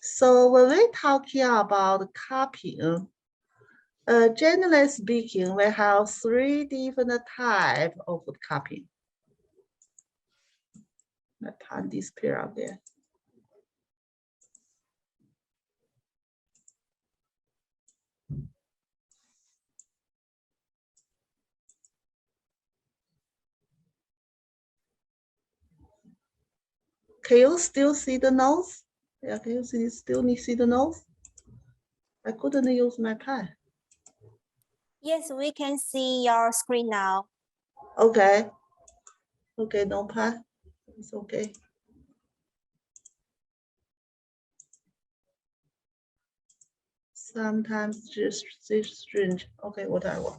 So when we're talking about copying, generally speaking, we have three different types of copying. My pen disappear out there. Can you still see the notes? Yeah, can you see the notes? I couldn't use my pen. Yes, we can see your screen now. Okay. Okay, no pen. It's okay. Sometimes just strange. Okay, whatever.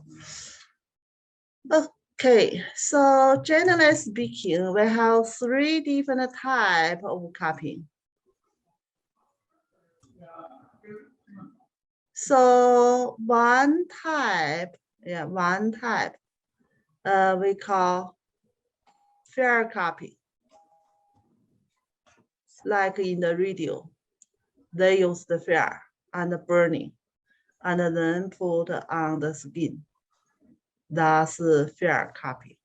Okay, so generally speaking, we have three different types of copying. So one type, we call fair copy. Like in the radio, they use the fair and the burning, and then put on the skin. That's fair copy.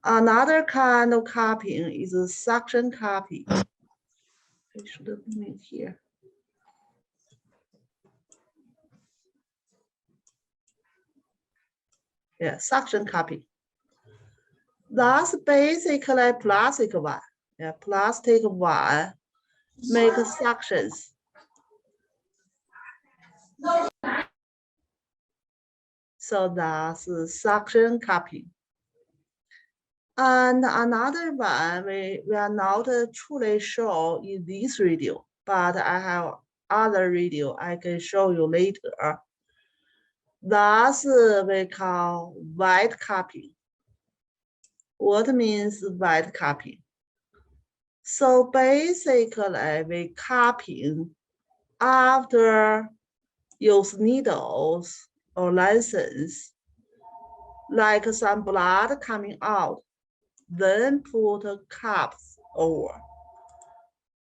Another kind of copying is a suction copy. I should have been here. Yeah, suction copy. That's basically plastic one. Yeah, plastic one make suctions. So that's suction copy. And another one we are not truly sure in this video, but I have other video I can show you later. That's we call white copy. What means white copy? So basically we copying after use needles or lancers, like some blood coming out, then put cups over.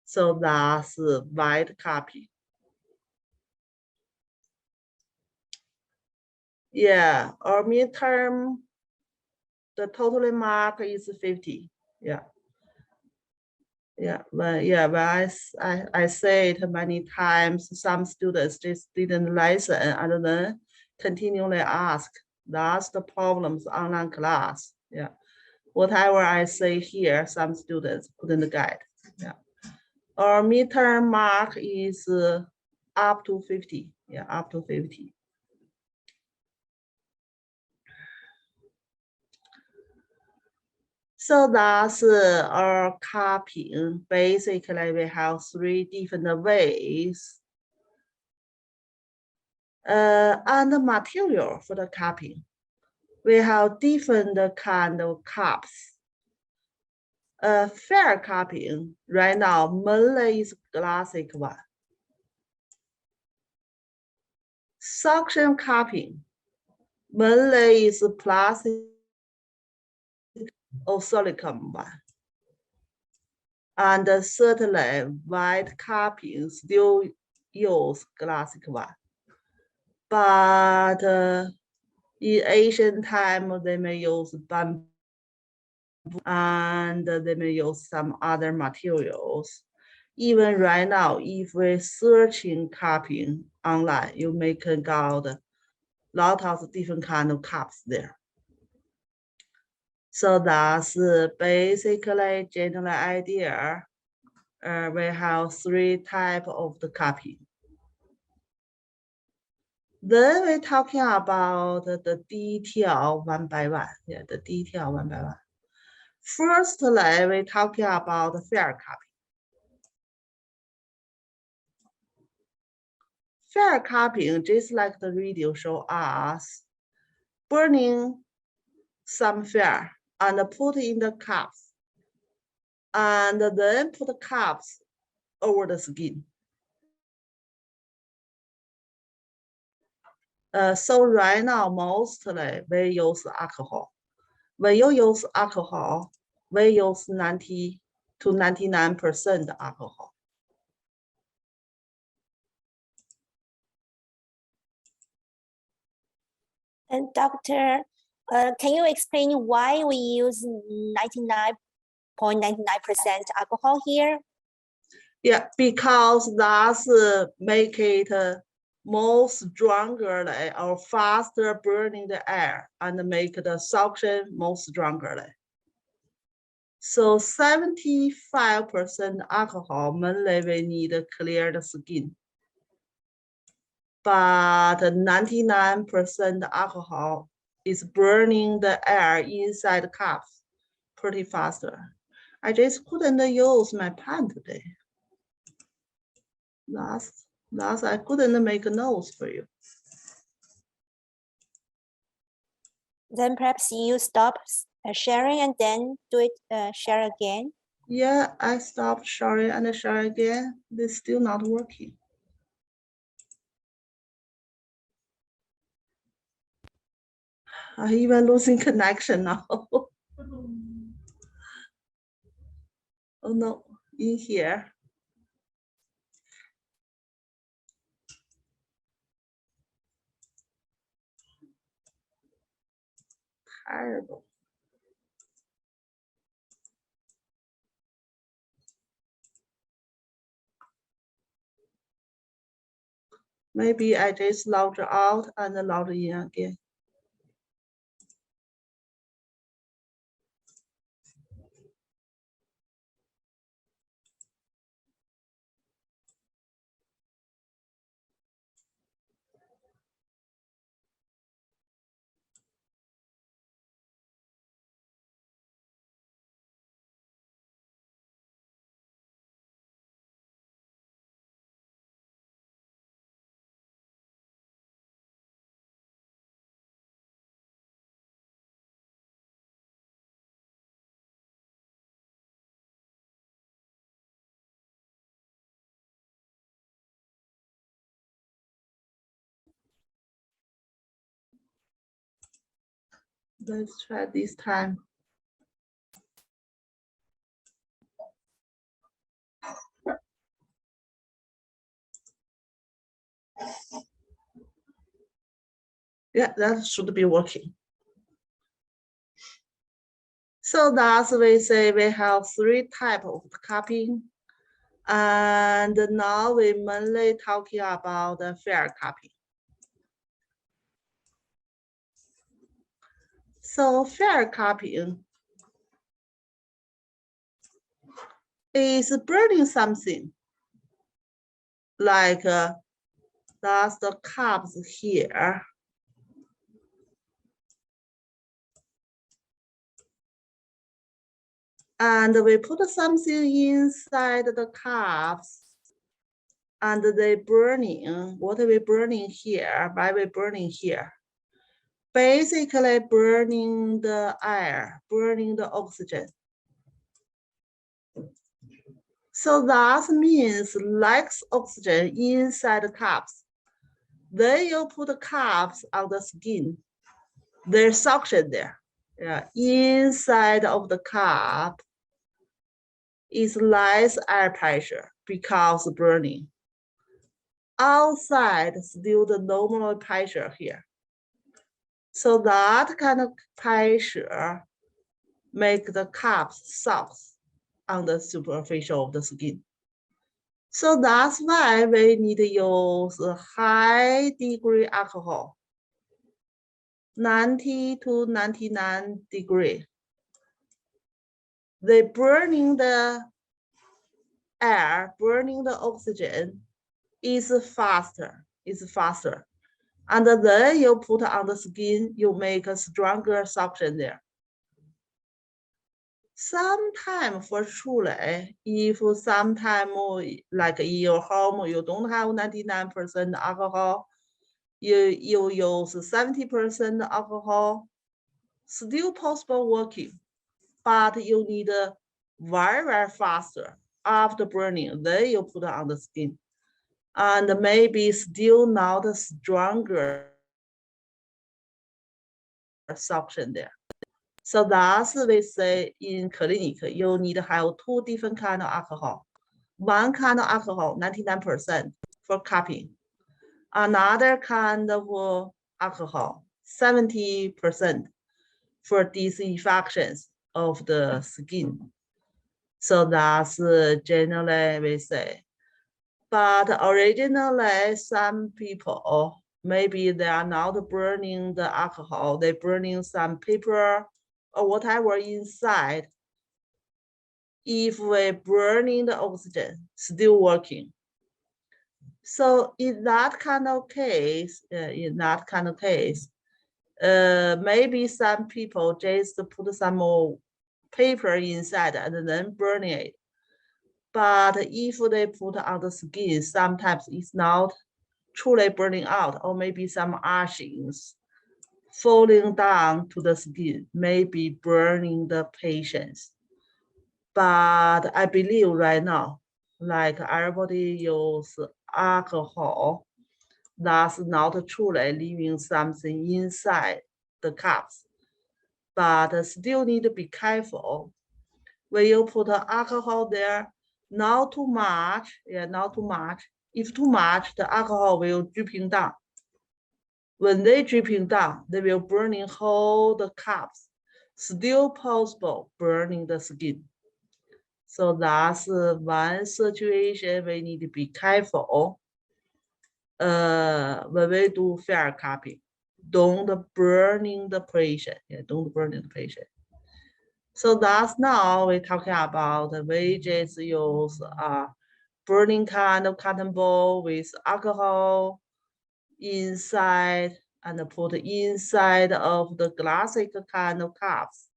So that's white copy. Yeah, our midterm, the total mark is 50. Yeah. Yeah, but I say it many times, some students just didn't listen and then continually ask. That's the problems online class. Yeah. Whatever I say here, some students couldn't get. Yeah. Our midterm mark is up to 50. Yeah, up to 50. So that's our copying. Basically, we have three different ways. And the material for the copying. We have different kind of cups. Fair copying right now mainly is classic one. Suction copying mainly is plastic or silicone one. And certainly white copying still use classic one. But in Asian time, they may use bamboo and they may use some other materials. Even right now, if we're searching copying online, you may get a lot of different kind of cups there. So that's basically general idea. We have three types of the copying. Then we're talking about the detail one by one. Yeah, the detail one by one. Firstly, we're talking about the fair copy. Fair copying, just like the video show us, burning some fair and put in the cups, and then put the cups over the skin. So right now, mostly we use alcohol. When you use alcohol, we use 90 to 99% alcohol. And doctor, can you explain why we use 99.99% alcohol here? Yeah, because that's make it more stronger or faster burning the air and make the suction more stronger. So 75% alcohol mainly we need to clear the skin. But 99% alcohol is burning the air inside the cups pretty faster. I just couldn't use my pen today. Last I couldn't make a notes for you. Then perhaps you stop sharing and then do it share again. Yeah, I stopped sharing and share again. It's still not working. I'm even losing connection now. Oh no, in here. Terrible. Maybe I just logged out and logged in again. Let's try this time. Yeah, that should be working. So that's we say we have 3 types of cupping. And now we mainly talking about the fair cupping. So fair cupping is burning something like that's the cups here. And we put something inside the cups and they burning. What are we burning here? Why we burning here? Basically burning the air, burning the oxygen. So that means less oxygen inside the cups. Then you put the cups on the skin. There's suction there. Yeah, inside of the cup is less air pressure because burning. Outside still the normal pressure here. So that kind of pressure make the cups soft on the superficial of the skin. So that's why we need to use a high degree alcohol, 90 to 99 degree. They burning the air, burning the oxygen is faster. And then you put on the skin, you make a stronger suction there. Sometimes for truly, if sometime like in your home, you don't have 99% alcohol, you use 70% alcohol, still possible working, but you need very, very faster after burning, then you put on the skin. And maybe still not stronger suction there. So that's we say in clinic, you need to have 2 different kind of alcohol. One kind of alcohol, 99% for cupping. Another kind of alcohol, 70% for disinfections of the skin. So that's generally we say. But originally, some people, maybe they are not burning the alcohol, they're burning some paper or whatever inside. If we're burning the oxygen, still working. So in that kind of case, maybe some people just put some more paper inside and then burn it. But if they put on the skin, sometimes it's not truly burning out, or maybe some ashes falling down to the skin, maybe burning the patients. But I believe right now, like everybody use alcohol, that's not truly leaving something inside the cups. But still need to be careful. When you put alcohol there, not too much, not too much. If too much, the alcohol will dripping down. When they dripping down, they will burning whole the cups. Still possible burning the skin. So that's one situation we need to be careful. When we do fair cupping, don't burning the patient. Don't burn the patient. So that's now we're talking about we just use burning kind of cotton ball with alcohol inside and put inside of the classic kind of cups.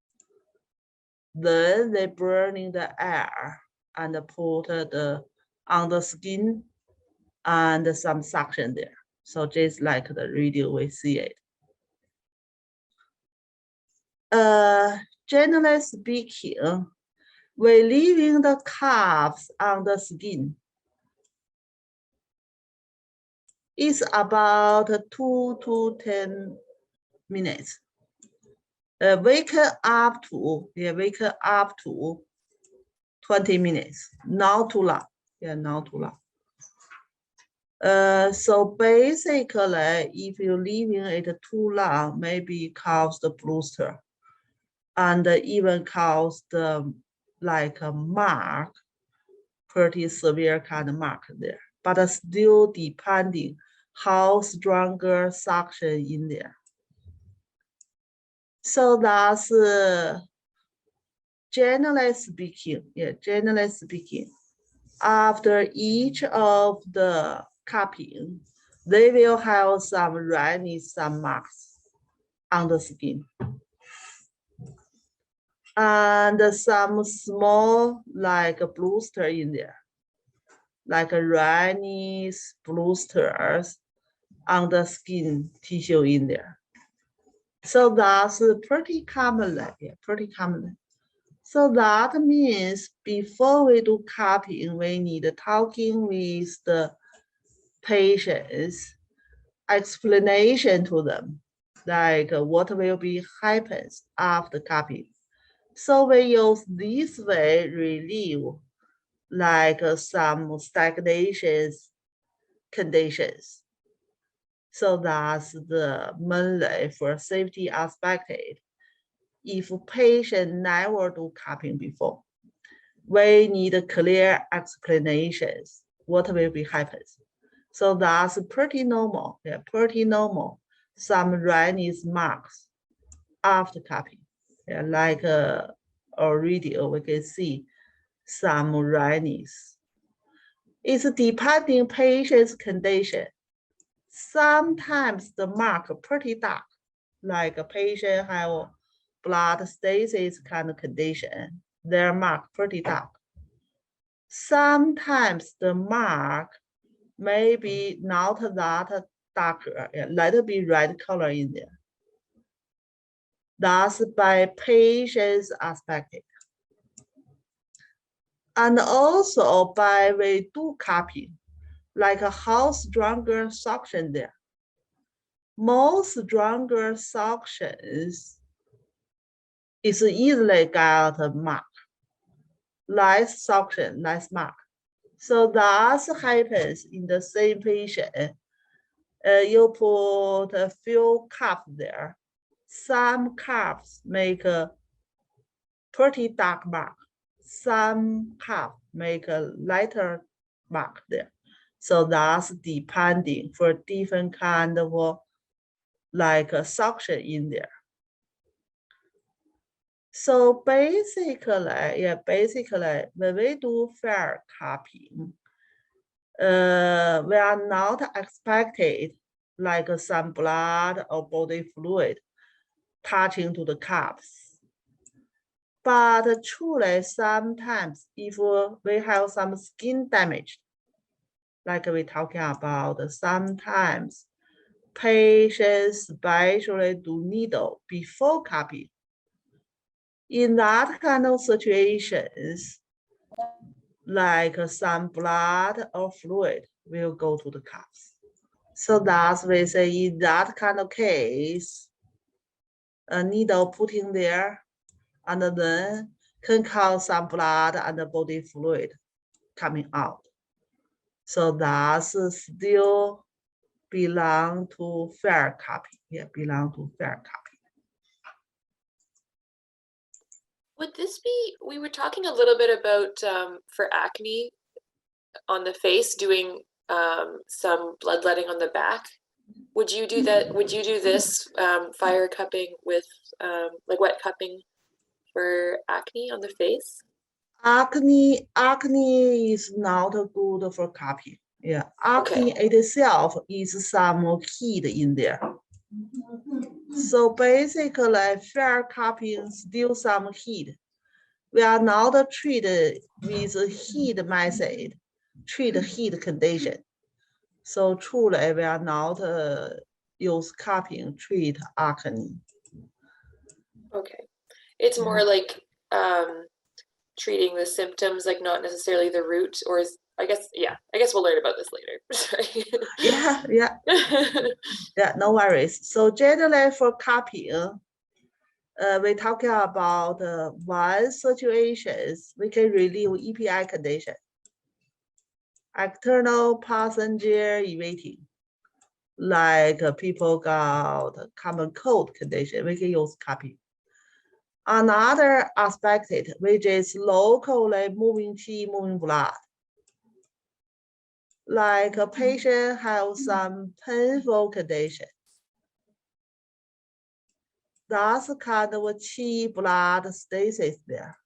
Then they burning the air and put on the skin and some suction there. So just like the video, we see it. Generally speaking, we're leaving the cups on the skin. It's about 2 to 10 minutes. Wake up to 20 minutes, not too long. Not too long. So basically, if you're leaving it too long, maybe cause the blister and even cause the like a mark, pretty severe kind of mark there. But still depending how stronger suction in there. So that's generally speaking, generally speaking, after each of the cupping, they will have some redness, some marks on the skin. And some small like a blister in there, like a redness blisters on the skin tissue in there. So that's pretty common, pretty common. So that means before we do cupping, we need talking with the patients, explanation to them, like what will be happens after cupping. So we use this way relieve like some stagnation conditions. So that's the mainly for safety aspect. If patient never do cupping before, we need clear explanations what will be happens. So that's pretty normal, pretty normal. Some redness marks after cupping, like our video we can see some redness. It's depending patient's condition. Sometimes the mark pretty dark, like a patient have blood stasis kind of condition, their mark pretty dark. Sometimes the mark may be not that darker, let it be red color in there. That's by patient's aspect. And also by we do cupping, like how stronger suction there. Most stronger suctions is easily got a mark. Less suction, less mark. So that happens in the same patient. You put a few cups there. Some cups make a pretty dark mark. Some cups make a lighter mark there. So that's depending for different kind of like a suction in there. So basically, when we do fair cupping, we are not expected like some blood or body fluid touching to the cups. But truly, sometimes if we have some skin damage, like we're talking about, sometimes patients especially do needle before cupping. In that kind of situations, like some blood or fluid will go to the cups. So that's we say in that kind of case, a needle put in there and then can cause some blood and body fluid coming out. So that's still belong to fair cupping. Yeah, belong to fair cupping. Would this be, we were talking a little bit about for acne on the face, doing some bloodletting on the back. Would you do that? Would you do this fire cupping with like wet cupping for acne on the face? Acne is not good for cupping. Yeah, acne itself is some heat in there. So basically, fair cupping still some heat. We are not treated with heat method, treat heat condition. So truly, we are not use cupping treat acne. Okay, it's more like treating the symptoms, like not necessarily the root, or is, I guess we'll learn about this later. Sorry. Yeah, no worries. So generally for cupping, we're talking about one situations we can relieve EPI condition. External passenger evading, like people got common cold condition, we can use cupping. Another aspect, which is locally moving qi, moving blood. Like a patient have some painful condition. That's kind of a qi blood stasis there.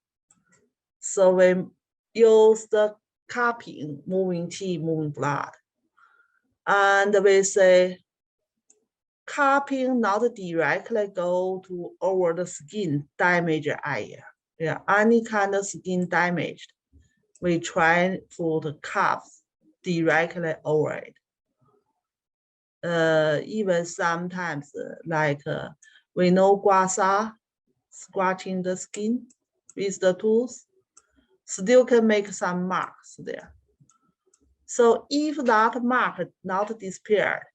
So we use the cupping, moving qi, moving blood. And we say cupping not directly go to over the skin damaged area. Yeah, any kind of skin damaged, we try for the cups directly over it. Even sometimes like we know guasa, scratching the skin with the tools, still can make some marks there. So if that mark not disappeared,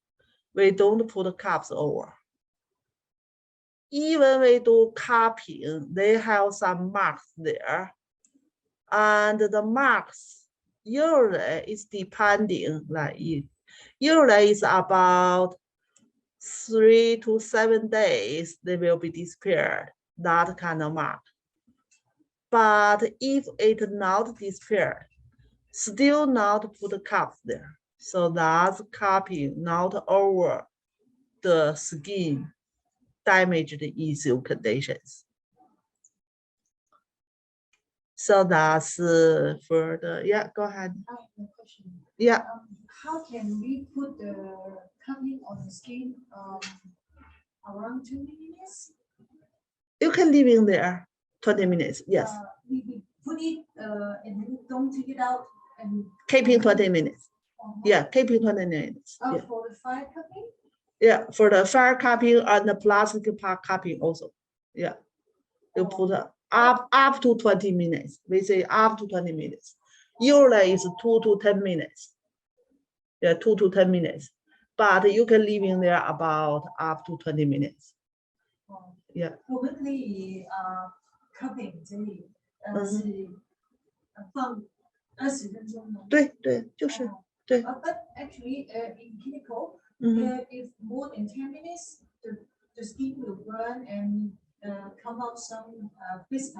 we don't put cups over. Even we do cupping, they have some marks there. And the marks usually is depending, like usually it's about 3 to 7 days, they will be disappeared, that kind of mark. But if it not disappeared, still not put cups there. So that's cupping not over the skin damaged issue conditions. So that's for the, yeah, go ahead. Yeah. How can we put the cupping on the skin around 20 minutes? You can leave in there 20 minutes, yes. We put it and then don't take it out and keeping 20 minutes. Yeah, keeping 20 minutes. Yeah. For the fire cupping? Yeah, for the fire cupping and the plastic part cupping also. Yeah. You put up to 20 minutes. We say up to 20 minutes. Usually it's 2 to 10 minutes. Yeah, 2 to 10 minutes. But you can leave in there about up to 20 minutes. Yeah. 我们可以cupping 这里是放20分钟吗？对对，就是对。But actually in clinical If more than 10 minutes, the skin will burn and come out some blister.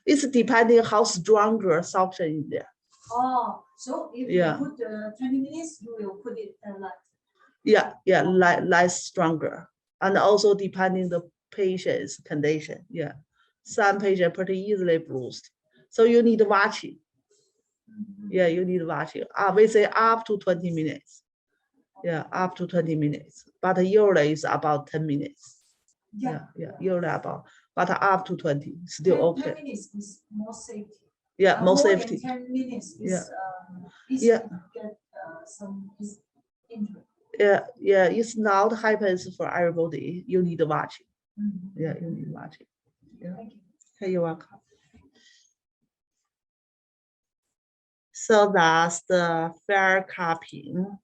It's depending how stronger suction in there. Oh, so if Yeah. you put 20 minutes, you will put it like. Yeah, less stronger. And also depending the patient's condition. Yeah. Some patient pretty easily bruised. So you need watching. Yeah, you need watching. We say up to 20 minutes. Yeah, up to 20 minutes. But usually it's about 10 minutes. Yeah, usually about, but up to 20, still okay. 10 minutes is more safety. Yeah, more than safety. 10 minutes is Yeah. to get some injury. Yeah, it's not happens for everybody. You need watching. Yeah, you need watching. Yeah. Thank you. Okay, you're welcome. So that's the fair cupping.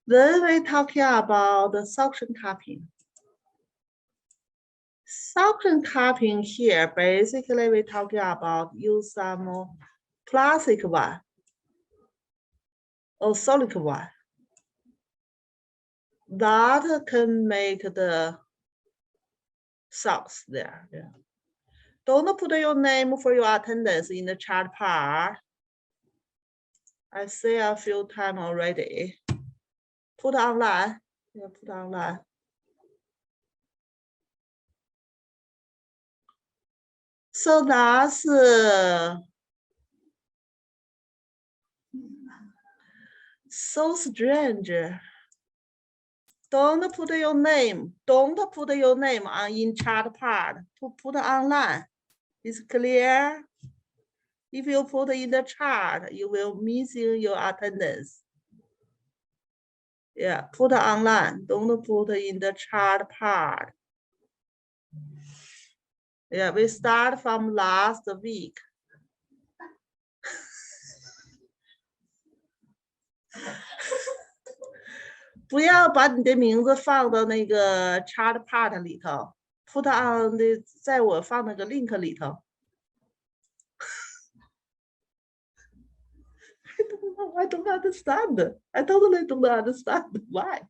Then we're talking about the suction cupping. Suction cupping here, basically we're talking about use some plastic one or solid one. That can make the socks there. Yeah. Don't put your name for your attendance in the chart part. I say a few times already. Put online. Yeah, put online. So that's so strange. Don't put your name. Don't put your name on in chart part. Put online. It's clear. If you put in the chart, you will missing your attendance. Yeah, put online. Don't put in the chart part. Yeah, we start from last week.不要把你的名字放到那个 chart part 里头 ，put on the 在我放那个 link 里头。I don't understand. I totally don't understand why.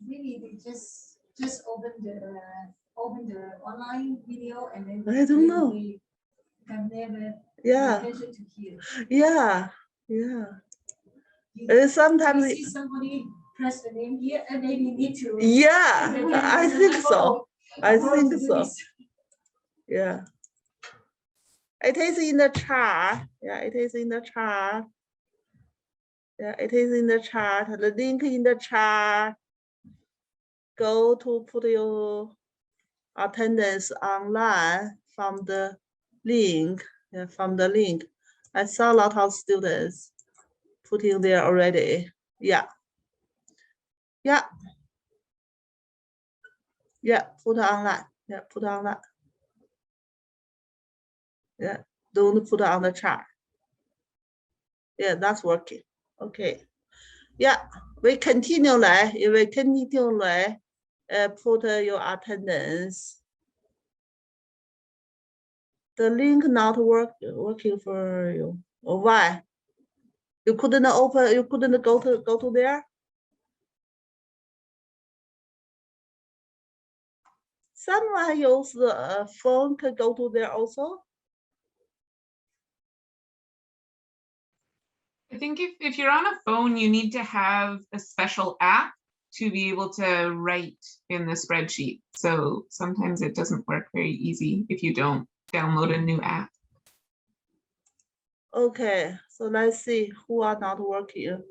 Really, they just open the online video and then I don't know. They can never pay Yeah, attention to here. yeah. Sometimes. You see somebody press the name here and then you need to. Yeah, I think so. I think so. This. Yeah. It is in the chart. Yeah, it is in the chart. Yeah, it is in the chart. The link in the chart. Go to put your attendance online from the link. Yeah, from the link. I saw a lot of students putting there already. Yeah. Yeah. Yeah, put online. Yeah, put online. Yeah, don't put on the chart. Yeah, that's working. Okay. Yeah, we continue like if we continue like put your attendance. The link not working for you. Or why? You couldn't open. You couldn't go to there. Someone use the phone can go to there also. I think if you're on a phone, you need to have a special app to be able to write in the spreadsheet. So sometimes it doesn't work very easy if you don't download a new app. Okay, so let's see who are not working.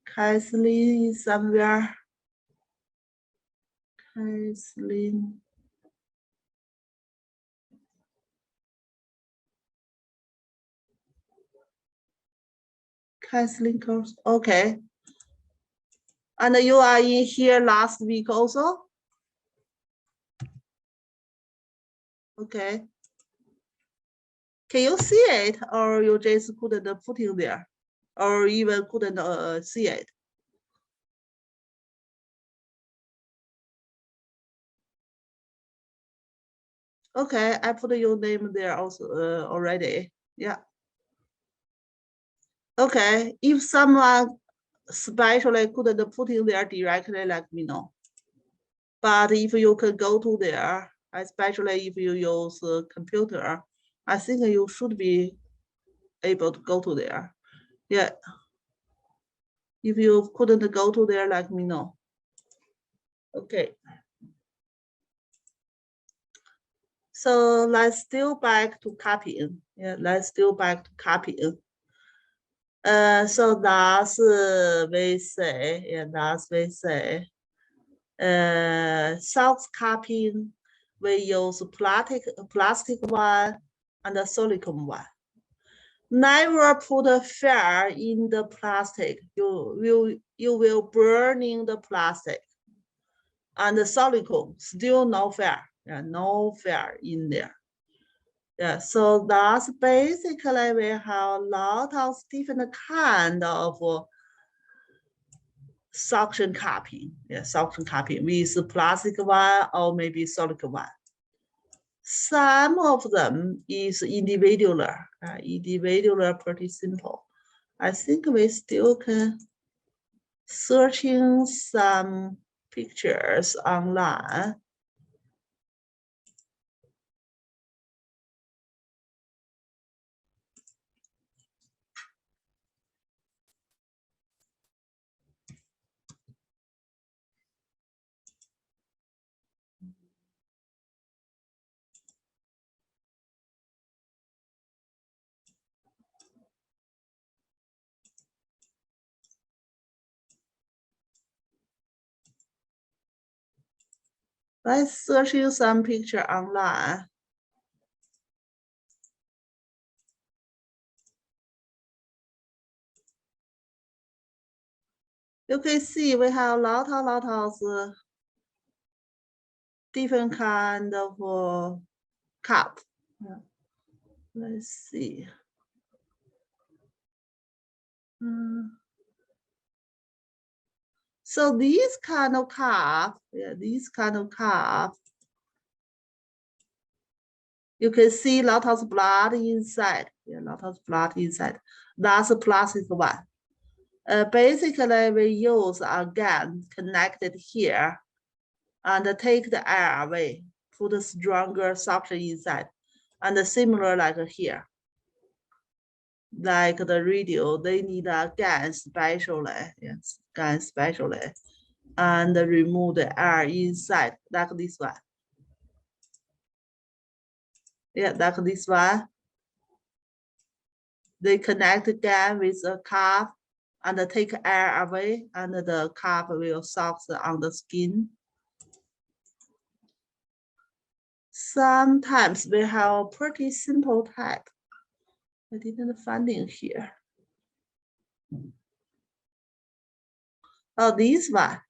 Kathleen is somewhere. Kathleen. Kathleen course. Okay. And you are in here last week also? Okay. Can you see it or you just couldn't put in there or even couldn't see it? Okay, I put your name there also already. Yeah. Okay, if someone especially couldn't put in there directly, let me know. But if you can go to there, especially if you use a computer, I think you should be able to go to there. Yeah. If you couldn't go to there, let me know. Okay. So let's still back to copying. Yeah, let's still back to copying. So that's we say, yeah, that's we say. Soft copying, we use plastic one and a silicone one. Never put a fire in the plastic. You will burning the plastic. And the silicone, still no fire. Yeah, no fire in there. Yeah, so that's basically we have a lot of different kind of suction cupping. Yeah, suction cupping with plastic one or maybe silicone one. Some of them is individual. Individual pretty simple. I think we still can searching some pictures online. Let's search you some picture online. You can see we have a lot of different kind of cup. Yeah. Let's see. So these kind of cup, yeah, these kind of cup, you can see a lot of blood inside. Yeah, a lot of blood inside. That's a plastic one. Basically, we use a gun connected here and take the air away, put a stronger suction inside, and similar like here. Like the radio, they need a gun specially, yes, gun specially, and remove the air inside, like this one. Yeah, like this one. They connect the gun with a cup and take air away, and the cup will suck on the skin. Sometimes we have a pretty simple type. I didn't find it here. Oh, this one.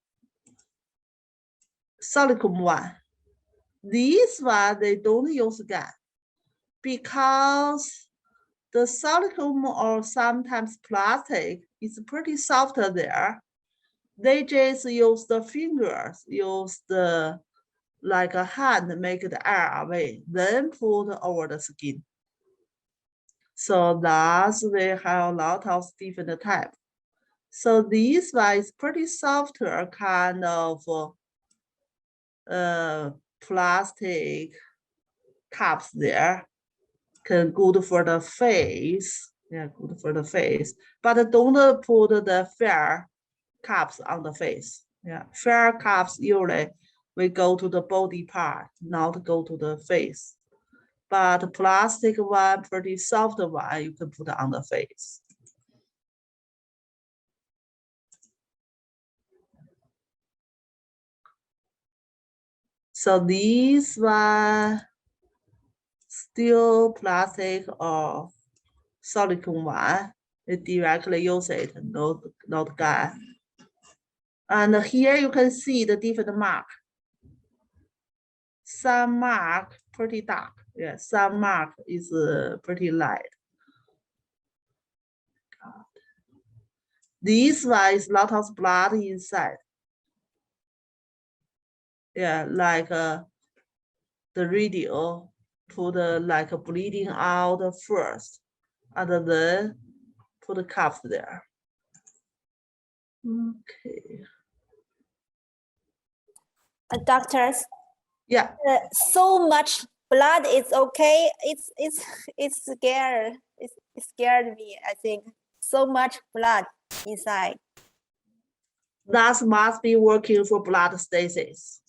Silicone one. This one, they don't use gun because the silicone or sometimes plastic is pretty soft there. They just use the fingers, use the like a hand, make the air away, then put over the skin. So that's we have a lot of different types. So this one is pretty softer kind of plastic cups there. Good for the face. Yeah, good for the face. But don't put the fair cups on the face. Yeah, fair cups usually we go to the body part, not go to the face. But plastic one, pretty soft one, you can put on the face. So this one, still plastic or silicone one, it directly use it, not gun. And here you can see the different mark. Some mark pretty dark. Yeah, some mark is pretty light. This one is a lot of blood inside. Yeah, like the radio put like bleeding out first, and then put the cups there. Okay. Doctors, Yeah. so much blood is okay. It's scared. It scared me. I think so much blood inside. That must be working for blood stasis.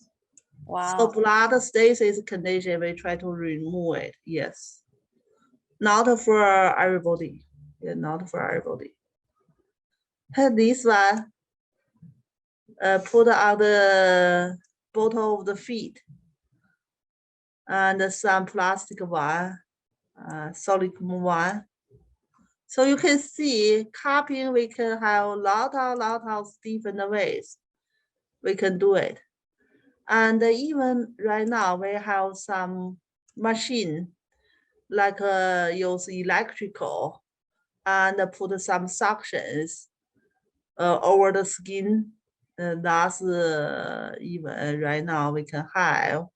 So Wow. blood stasis condition, we try to remove it. Yes. Not for everybody. Yeah, not for everybody. And this one, put on the bottom of the feet. And some plastic one, solid one. So you can see cupping, we can have a lot of different ways we can do it. And even right now we have some machine like use electrical and put some suctions over the skin. That's even right now we can have.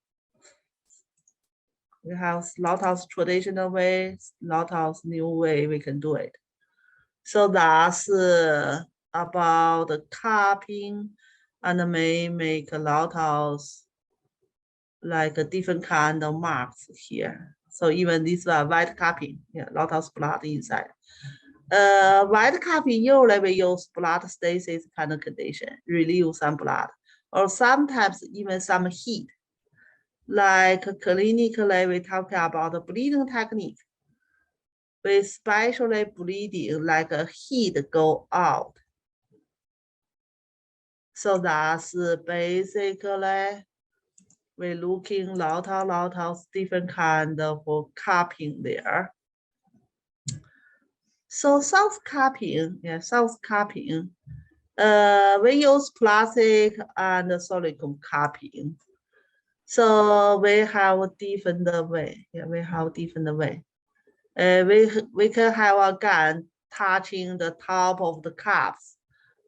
We have a lot of traditional ways, lot of new way we can do it. So that's about the cupping, and may make a lot of like a different kind of marks here. So even this white cupping, yeah, a lot of blood inside. White cupping usually we use blood stasis kind of condition, relieve some blood, or sometimes even some heat. Like clinically, we talk about the bleeding technique. We especially bleeding like a heat go out. So that's basically we're looking lot of different kind of cupping there. So soft cupping, yeah, soft cupping. We use plastic and silicone cupping. So we have a different way. Yeah, we have different way. We can have a gun touching the top of the cups,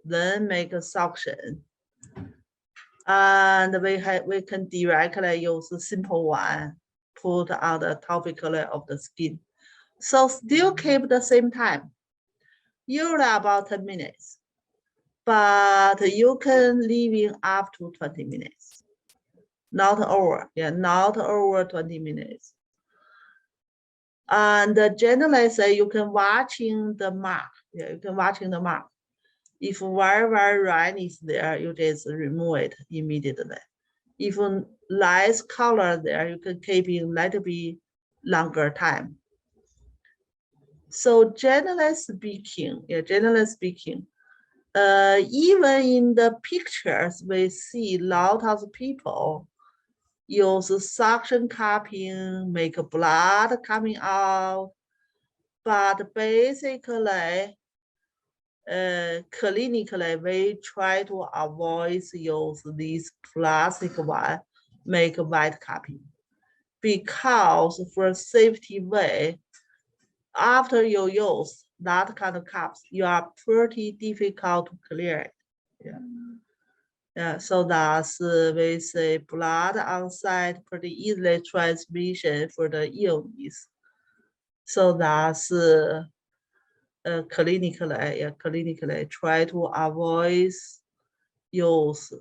then make a suction. And we can directly use a simple one, put on the topical of the skin. So still keep the same time, usually about 10 minutes, but you can leave in up to 20 minutes. Not over, yeah, not over 20 minutes. And generally say you can watching the mark, yeah, you can watching the mark. If very red is there, you just remove it immediately. If less color there, you can keep it a little bit longer time. So generally speaking, yeah, generally speaking, even in the pictures, we see a lot of people use suction cupping, make blood coming out. But basically, clinically, we try to avoid use this plastic one, make white cupping. Because for safety way, after you use that kind of cups, you are pretty difficult to clear it. Yeah. Yeah, so that's we say blood outside pretty easily transmission for the illness. So that's clinically try to avoid use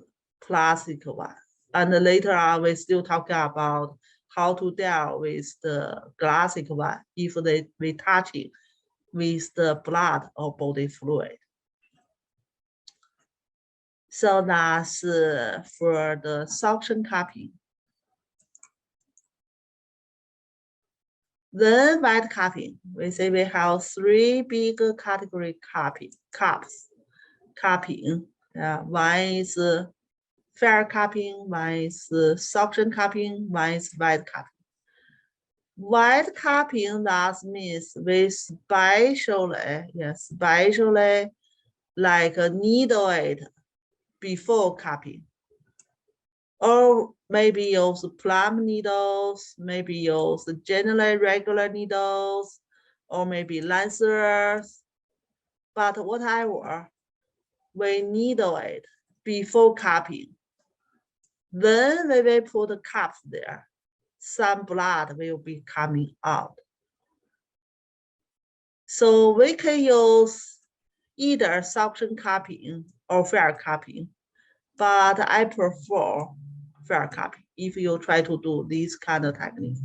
plastic one. And later on, we still talking about how to deal with the classic one if we touch it with the blood or body fluid. So that's for the suction cupping. Then white cupping, we say we have three big category cups. One is fair cupping, one is suction cupping, one is white cupping. White cupping, that means we especially like a needle it before cupping. Or maybe use plumb needles, maybe use generally regular needles, or maybe lancers. But whatever, we needle it before cupping. Then we will put the cups there. Some blood will be coming out. So we can use either suction cupping or fair cupping, but I prefer fair cupping if you try to do this kind of technique,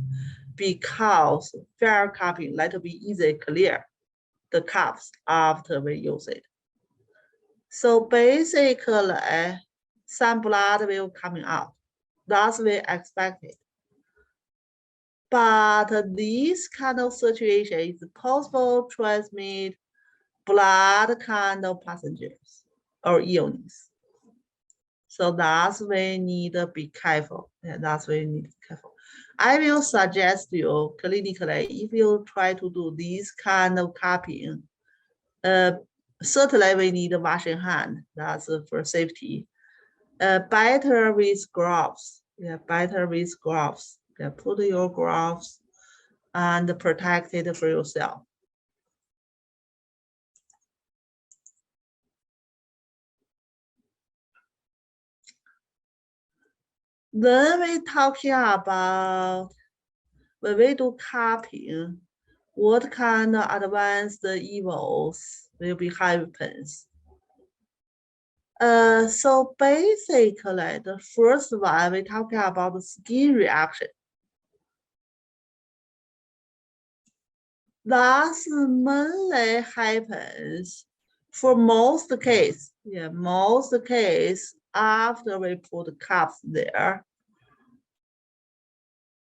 because fair cupping let it be easy clear the cups after we use it. So basically, some blood will coming out. That's we expected. But this kind of situation is possible to transmit blood kind of passengers or illness. So that's we need to be careful. Yeah, that's we need to be careful. I will suggest you clinically, if you try to do this kind of cupping, certainly we need washing hand. That's for safety. Better with gloves. Yeah, better with gloves. Yeah, put your gloves and protect it for yourself. Then we talking about when we do cupping, what kind of advanced evils will be happens. So basically, the first one we talking about the skin reaction. That's mainly happens for most case. Yeah, most case after we put cups there.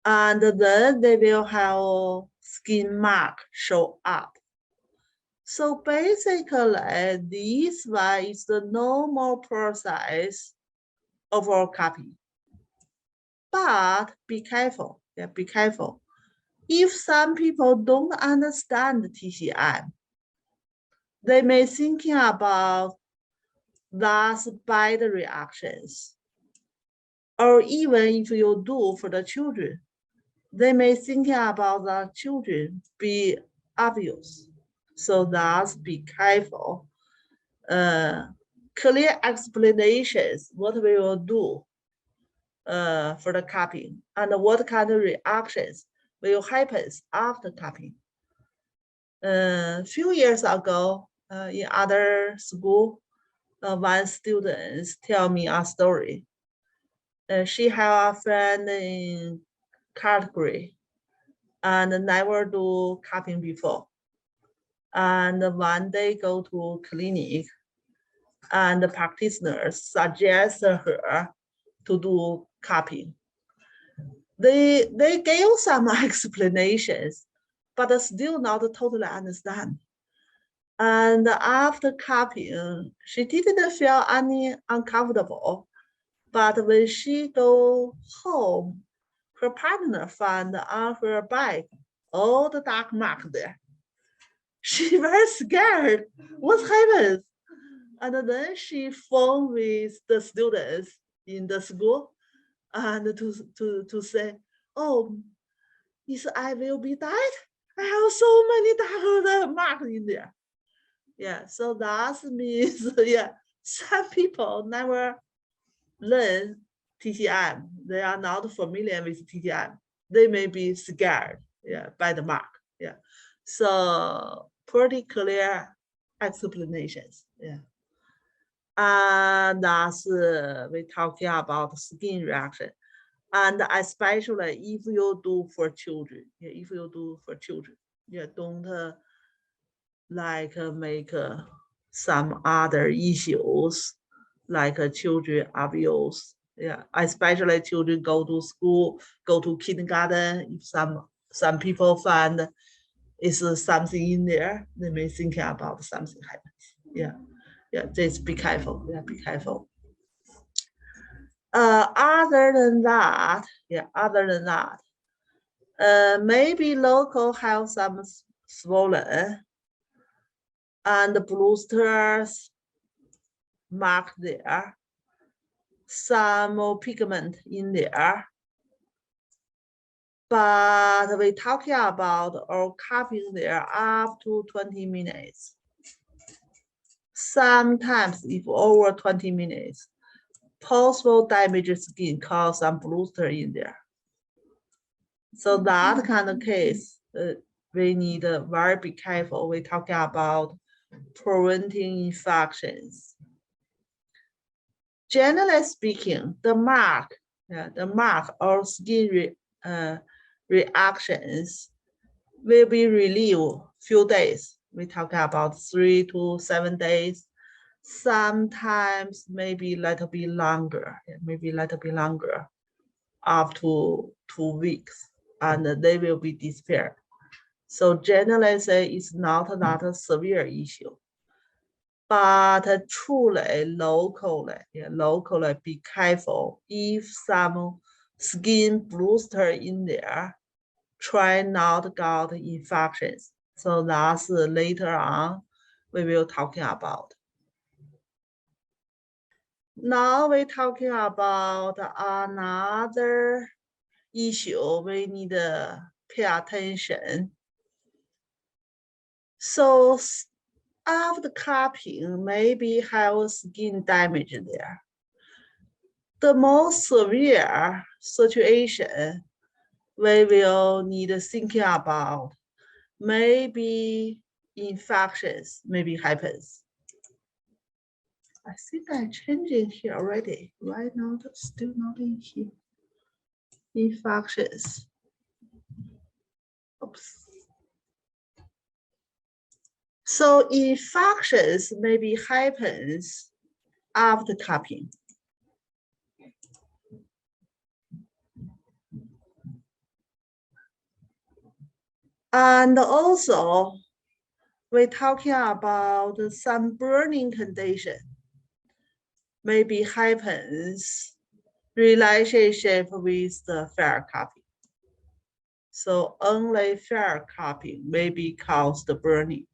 And then they will have skin mark show up. So basically, this one is the normal process of our cupping. But be careful, yeah, be careful. If some people don't understand TCM, they may thinking about that's bad reactions. Or even if you do for the children, they may thinking about the children be obvious. So that's be careful. Clear explanations, what we will do for the cupping and what kind of reactions will happen after cupping. A few years ago, in other school, one student tell me a story. She had a friend in category and never do cupping before. And one day go to clinic and the practitioners suggest her to do cupping. They gave some explanations, but still not totally understand. And after cupping, she didn't feel any uncomfortable. But when she go home, her partner found on her back all the dark marks there. She very scared. What happened? And then she phoned with the students in the school and to say, oh, is I will be died? I have so many dark marks in there. Yeah, so that means, yeah, some people never learn TCM. They are not familiar with TCM. They may be scared, yeah, by the mark. Yeah, so pretty clear explanations. Yeah, and that's we talking about skin reaction, and especially if you do for children. Yeah, if you do for children, yeah, don't like make some other issues like children abuse. Yeah, especially children go to school, go to kindergarten. If some people find is something in there, they may think about something happens. Yeah, yeah, just be careful. Yeah, be careful. Other than that, yeah, other than that, maybe local have some swollen and blisters mark there, some pigment in there. But we're talking about or cupping there up to 20 minutes. Sometimes if over 20 minutes, possible damaged skin cause some blister in there. So that kind of case, we need to very be careful. We're talking about preventing infections. Generally speaking, the mark or skin reactions will be relieved few days. We talk about 3 to 7 days. Sometimes maybe a little bit longer, up to 2 weeks, and they will be disappeared. So generally say it's not a severe issue. But truly, locally, be careful. If some skin blister in there, try not got infections. So that's later on we will talking about. Now we're talking about another issue we need to pay attention. So after cupping, maybe have skin damage there. The most severe situation we will need thinking about, maybe infections, maybe happens. I think I'm changing here already. Why not still not in here? Infections. Oops. So infections maybe happens after cupping. And also, we're talking about some burning condition. Maybe happens relationship with the fair cupping. So only fair cupping maybe cause the burning.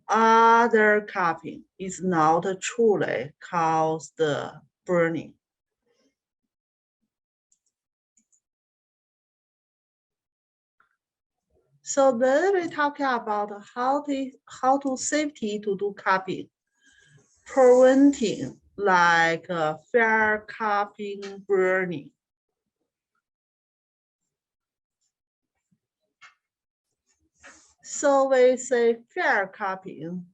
Other cupping is not truly cause the burning. So then we're talking about how to safety to do cupping, preventing like fair cupping burning. So we say fair cupping.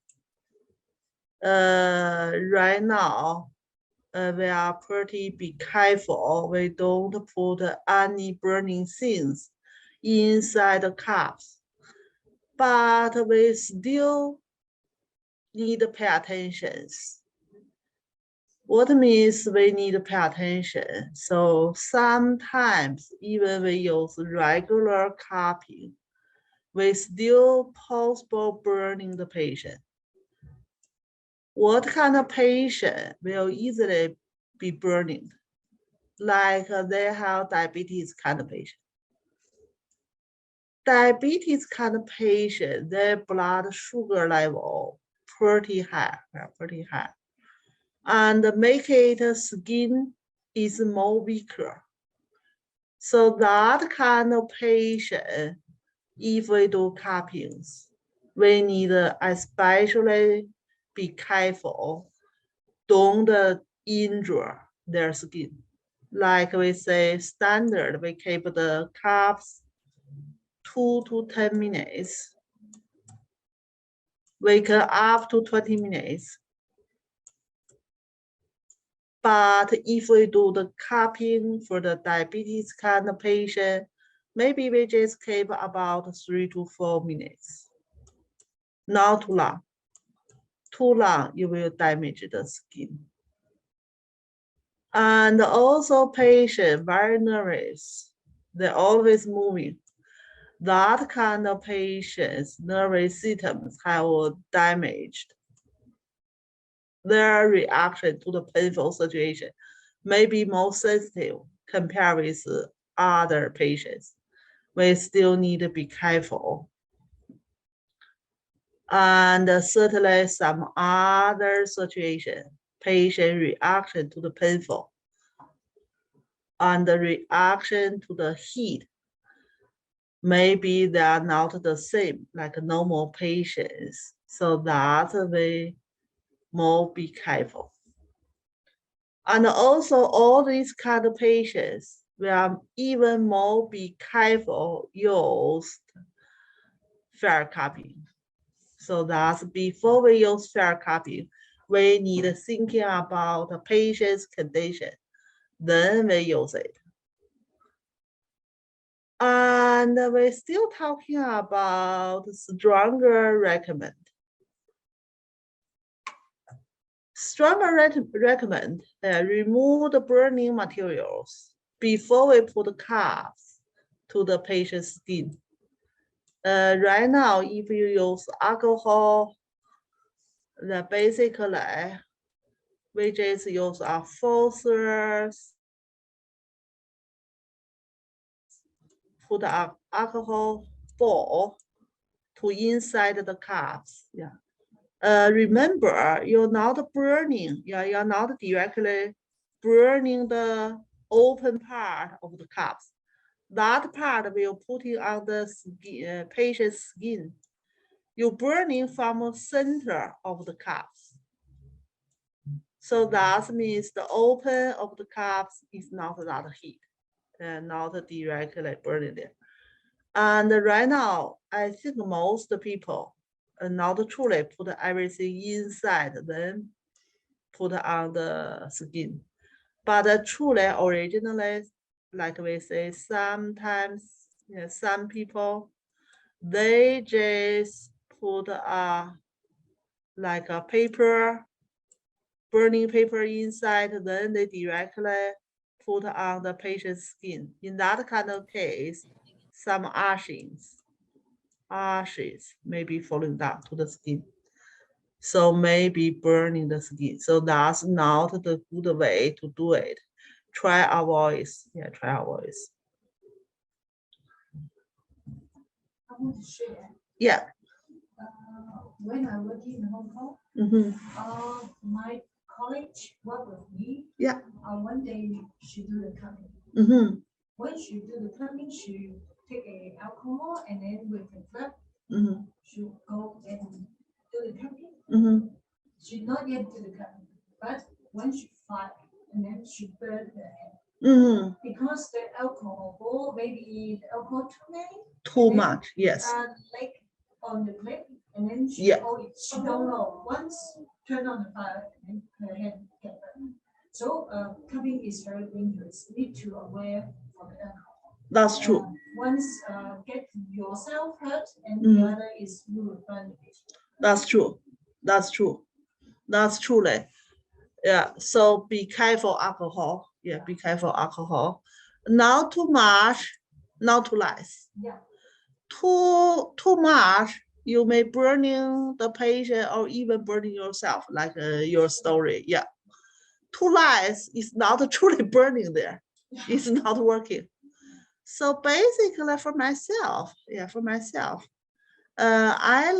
Right now, we are pretty be careful. We don't put any burning things inside the cups, but we still need to pay attention. What means we need to pay attention? So sometimes even we use regular cupping, we still possible burning the patient. What kind of patient will easily be burning? Like they have diabetes kind of patient. Diabetes kind of patient, their blood sugar level pretty high. And make it skin is more weaker. So that kind of patient, if we do cuppings, we need to especially be careful, don't injure their skin. Like we say standard, we keep the cups 2 to 10 minutes. We can up to 20 minutes. But if we do the cupping for the diabetes kind of patient, maybe we just keep about 3 to 4 minutes. Not too long. Too long, you will damage the skin. And also patient very nervous. They're always moving. That kind of patients, nervous systems have damaged. Their reaction to the painful situation may be more sensitive compared with other patients. We still need to be careful. And certainly some other situation, patient reaction to the painful and the reaction to the heat, maybe they are not the same like normal patients. So that we more be careful. And also all these kind of patients, we are even more be careful used fair copying. So that's before we use fair copying, we need thinking about the patient's condition. Then we use it. And we're still talking about stronger recommend. Stronger recommend remove the burning materials before we put caps to the patient's skin. Right now, if you use alcohol, the basically, we just use our forcers, put our alcohol ball to inside the cups. Yeah. Remember, you're not burning. Yeah, you're not directly burning the open part of the cups. That part will put it on the skin, patient's skin. You're burning from the center of the cups. So that means the open of the cups is not that heat, and not directly burning it. And right now, I think most people not truly put everything inside, then put on the skin. But truly, originally, like we say, sometimes, yeah, some people, they just put like a paper, burning paper inside, then they directly put on the patient's skin. In that kind of case, some ashes may be falling down to the skin. So maybe burning the skin. So that's not the good way to do it. Try avoid. Yeah, try avoid. I want to share. Yeah. When I work in Hong Kong, my college worked with me. Yeah. One day she do the cutting. When she do the cutting, she take a alcohol and then with a flap, she go and do the cutting. She not yet do the cutting, but when she fight and then she burned her hand. Because the alcohol, maybe the alcohol too many. Too much, yes. Like on the clip, and then she, Yeah. she don't know. Once turn on the fire, and her hand get burned. So cutting is very dangerous. Need to aware of the alcohol. That's true. Once get yourself hurt, and the other is you will burn the patient. That's true. That's true. That's truly. Yeah. So be careful alcohol. Yeah, be careful alcohol. Not too much, not too less. Yeah. Too much, you may burning the patient or even burning yourself, like your story. Yeah. Too less is not truly burning there. It's not working. So basically for myself, I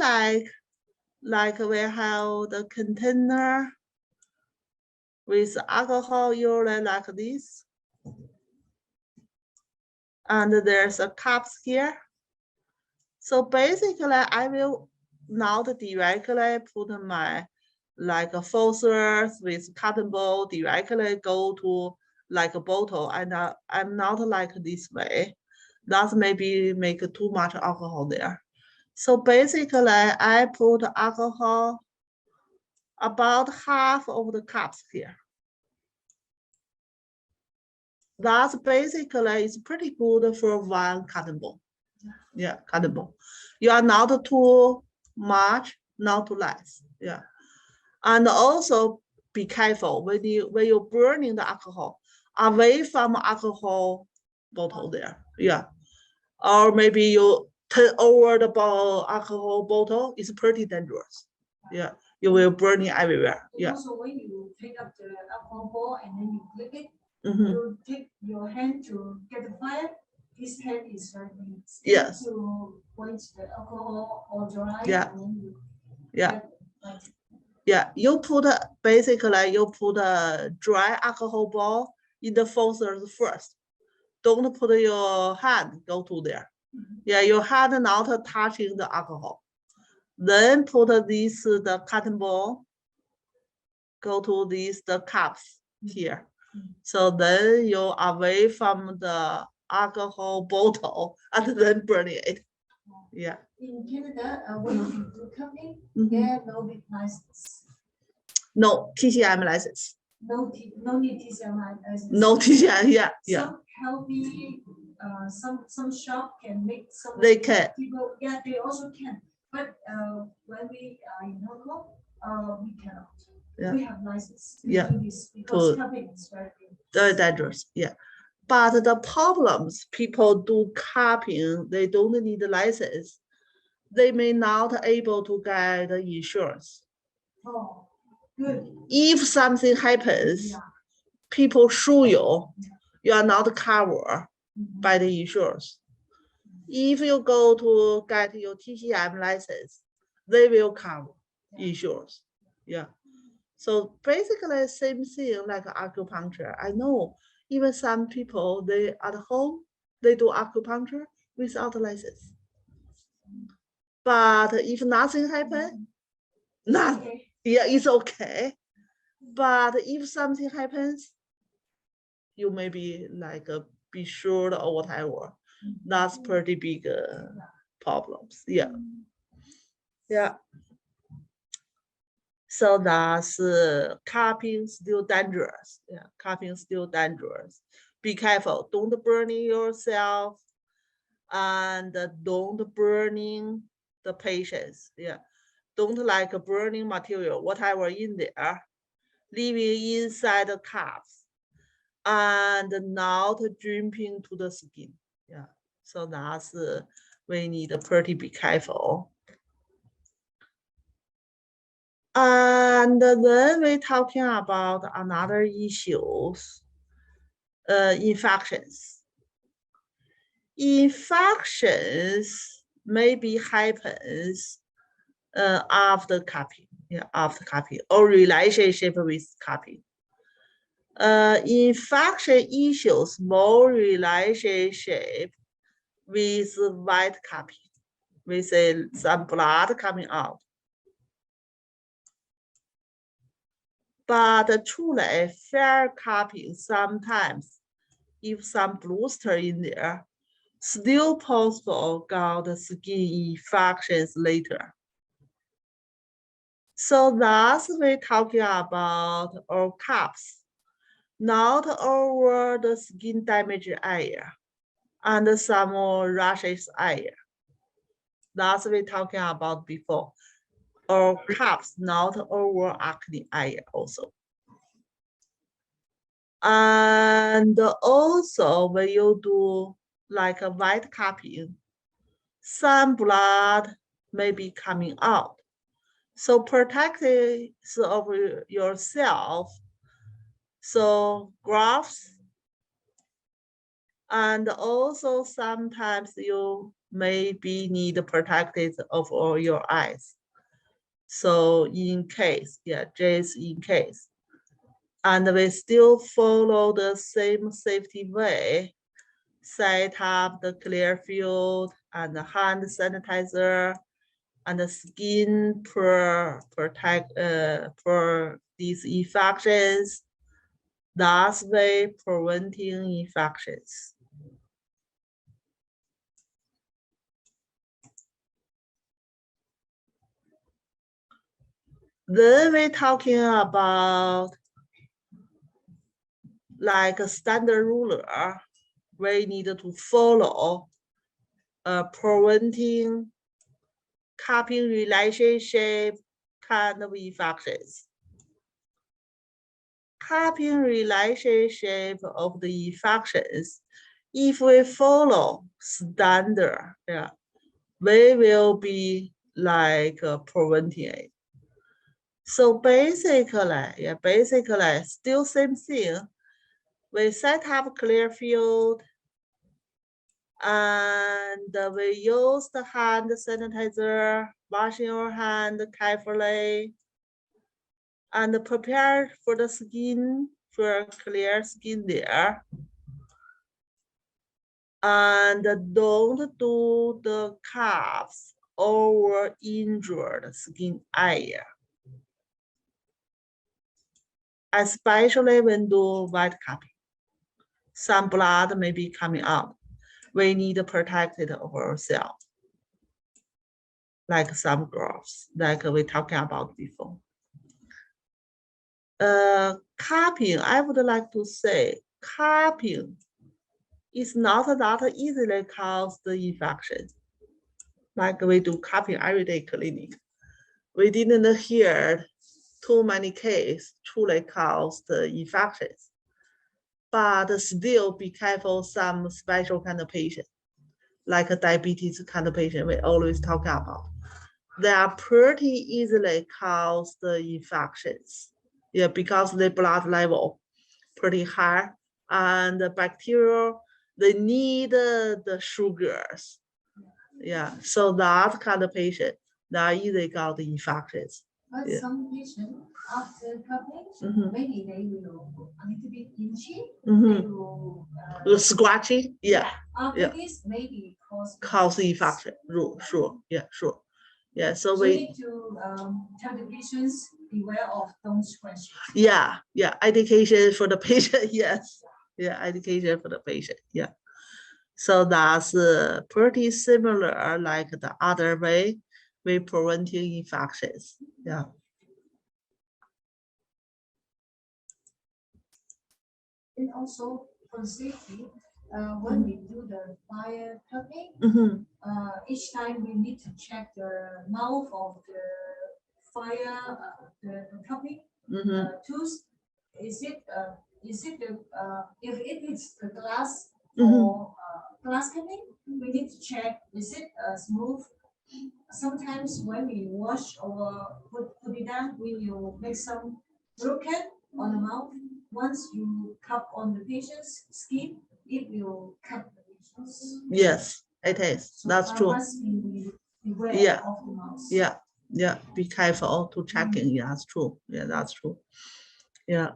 like we have the container with alcohol, usually like this. And there's a cups here. So basically I will not directly put my like a faucet with cotton ball directly go to like a bottle. And I'm not like this way. That maybe make too much alcohol there. So basically I put alcohol about half of the cups here. That's basically is pretty good for one cotton ball. Yeah, cotton ball. You are not too much, not too less. Yeah. And also be careful when you're burning the alcohol away from alcohol bottle there. Yeah. Or maybe you turn over the alcohol bottle, it's pretty dangerous. Yeah. You will burn it everywhere. Yeah. Also, when you pick up the alcohol ball and then you click it, you take your hand to get the fire. This hand is very big. Yes. To point the alcohol or dry. Yeah. And then you yeah, you put basically you put a dry alcohol ball in the faucet first. Don't put your hand go to there. Yeah, your hand not touching the alcohol. Then put this the cotton ball. Go to the cups here. So then you're away from the alcohol bottle and then burn it. Yeah. in Canada, when you do cupping, Mhm. there are no big license. No TCM license. No need TCM license. No TCM. Yeah, yeah. Some healthy, some shop can make some. They can. People, yeah, they also can. But when we are in Hong Kong, we cannot. Yeah. We have license to Yeah. do this because To- cupping is very Very dangerous. Yeah. But the problems, people do cupping, they don't need a license. They may not able to get the insurance. Oh, good. If something happens, Yeah. people sue you, you are not covered Mhm. by the insurance. If you go to get your TCM license, they will cover insurance. Yeah. So basically same thing like acupuncture. I know even some people, they at home, they do acupuncture without a license. But if nothing happens, not, Okay. yeah, it's okay. But if something happens, you may be like be sure or whatever. That's pretty big problems. Yeah. Yeah. So that's cupping still dangerous. Yeah, cupping still dangerous. Be careful. Don't burning yourself, and don't burning the patients. Yeah, don't like burning material, whatever in there, leaving inside the cups, and not dripping to the skin. Yeah, so that's we need to pretty be careful. And then we're talking about another issues, infections. Infections maybe happens after cupping, yeah, after cupping or relationship with cupping. Infection issues more relationship with white cupping, with some blood coming out. But truly, fair cupping sometimes, if some blister in there, still possible got skin infections later. So that's we're talking about our cups, not over the skin damage area and some rashes area. That's we're talking about before. Or cups, not over acne area also. And also when you do like a white cupping, some blood may be coming out. So protect it of yourself. So gloves, and also sometimes you maybe need protected of all your eyes. So in case, yeah, just in case. And we still follow the same safety way, set up the clear field and the hand sanitizer and the skin protect for these infections. That's way preventing infections. Then we're talking about like a standard ruler we need to follow preventing cupping relationship kind of infections. Cupping relationship of the infections, if we follow standard, yeah, we will be like preventing it. So basically, yeah, basically still same thing. We set up clear field and we use the hand sanitizer, washing your hand carefully, and prepare for the skin, for clear skin there. And don't do the cups over injured skin area, especially when do white cupping. Some blood may be coming out. We need to protect it ourselves. like some growths, like we talking about before. Cupping, I would like to say, cupping is not that easily cause the infection. Like we do cupping every day clinic. We didn't hear too many cases truly cause the infections. But still be careful some special kind of patient, like a diabetes kind of patient we always talk about. They are pretty easily cause the infections. Yeah, because the blood level pretty high and the bacteria, they need the sugars. Yeah, so that kind of patient, they easily got the infections. But Yeah. some patients after cupping, maybe they will a little bit itchy. They will Scratchy, yeah. After this, maybe Cause the infection, sure, yeah, sure. Yeah, so we need to tell the patients beware of don't scratch. Yeah, education for the patient, yes. Yeah, education for the patient, yeah. So that's pretty similar like the other way we preventing infections, yeah. And also for safety, when we do the fire cupping, each time we need to check the mouth of the fire, the cupping tooth. Is it the if it is the glass or glass cupping, we need to check is it smooth. Sometimes when we wash or put it down, we will make some broken on the mouth. Once you cup on the patient's skin, it will cut the patient's. Yes, it is. So That's true. must be beware Yeah. of the mouth. Yeah, be careful to checking. Yeah, that's true. Yeah, that's true. Yeah.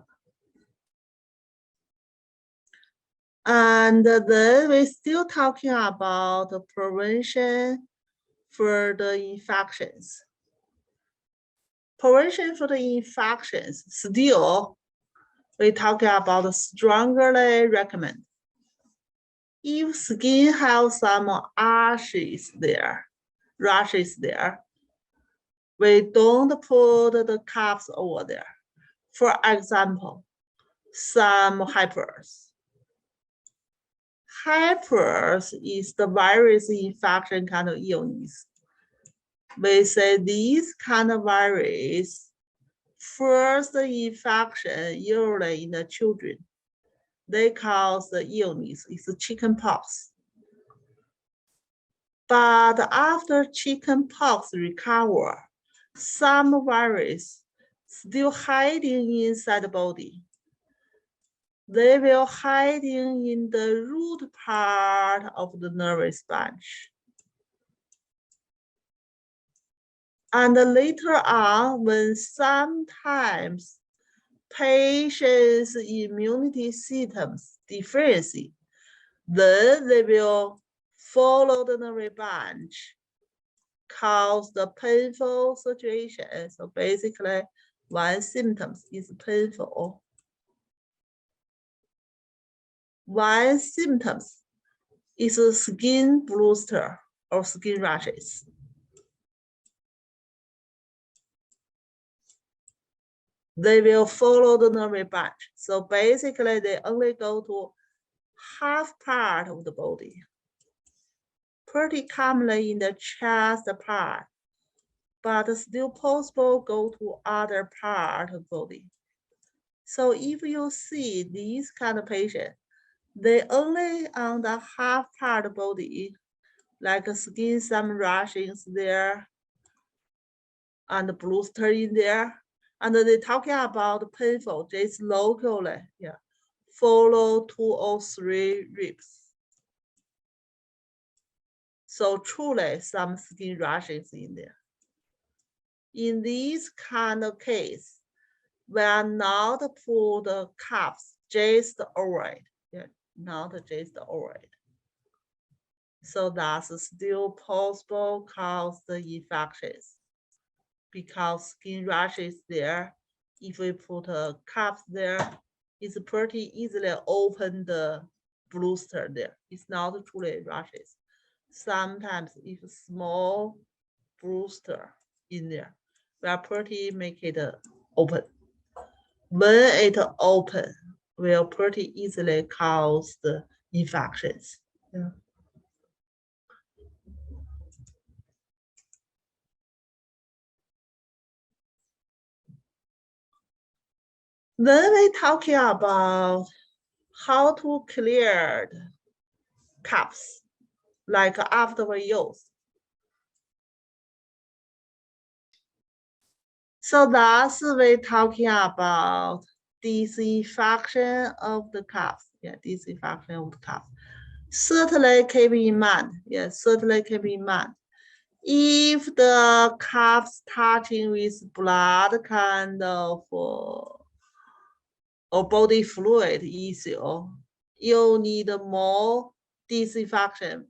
And then we're still talking about the prevention for the infections. Prevention for the infections, still, we talking about strongly recommend. If skin has some rashes there, we don't put the cups over there. For example, some hypers. Hypers is the virus infection kind of illness. We say these kind of virus, first infection usually in the children, they cause the illness, it's chicken pox. But after chicken pox recover, some virus still hiding inside the body. They will hiding in the root part of the nervous sponge. And later on, when sometimes patients' immunity systems deficiency, then they will follow the nerve branch, cause the painful situation. So basically, one symptom is painful. One symptom is a skin blister or skin rashes. They will follow the nerve branch. So basically, they only go to half part of the body. Pretty commonly in the chest part, but still possible go to other part of the body. So if you see these kind of patient, they only on the half part of the body, like skin, some rashes there, and blister in there, and they talking about painful, just locally, yeah, follow 2 or 3 ribs. So truly some skin rashes in there. In this kind of case, we are not put the cups just over it, yeah, not just over it. So that's still possible cause the infections because skin rashes there. If we put cups there, it's pretty easily open the blister there. It's not truly rashes. Sometimes if small bruised in there. We are pretty make it open. When it open, will pretty easily cause the infections. Yeah. Then we talking about how to clear the cups, like after we use. So that's we talking about disinfection of the cups. Yeah, disinfection of the cups. Certainly keep in mind. Yeah, certainly keep in mind. If the cups touching with blood kind of or body fluid issue, you need more disinfection.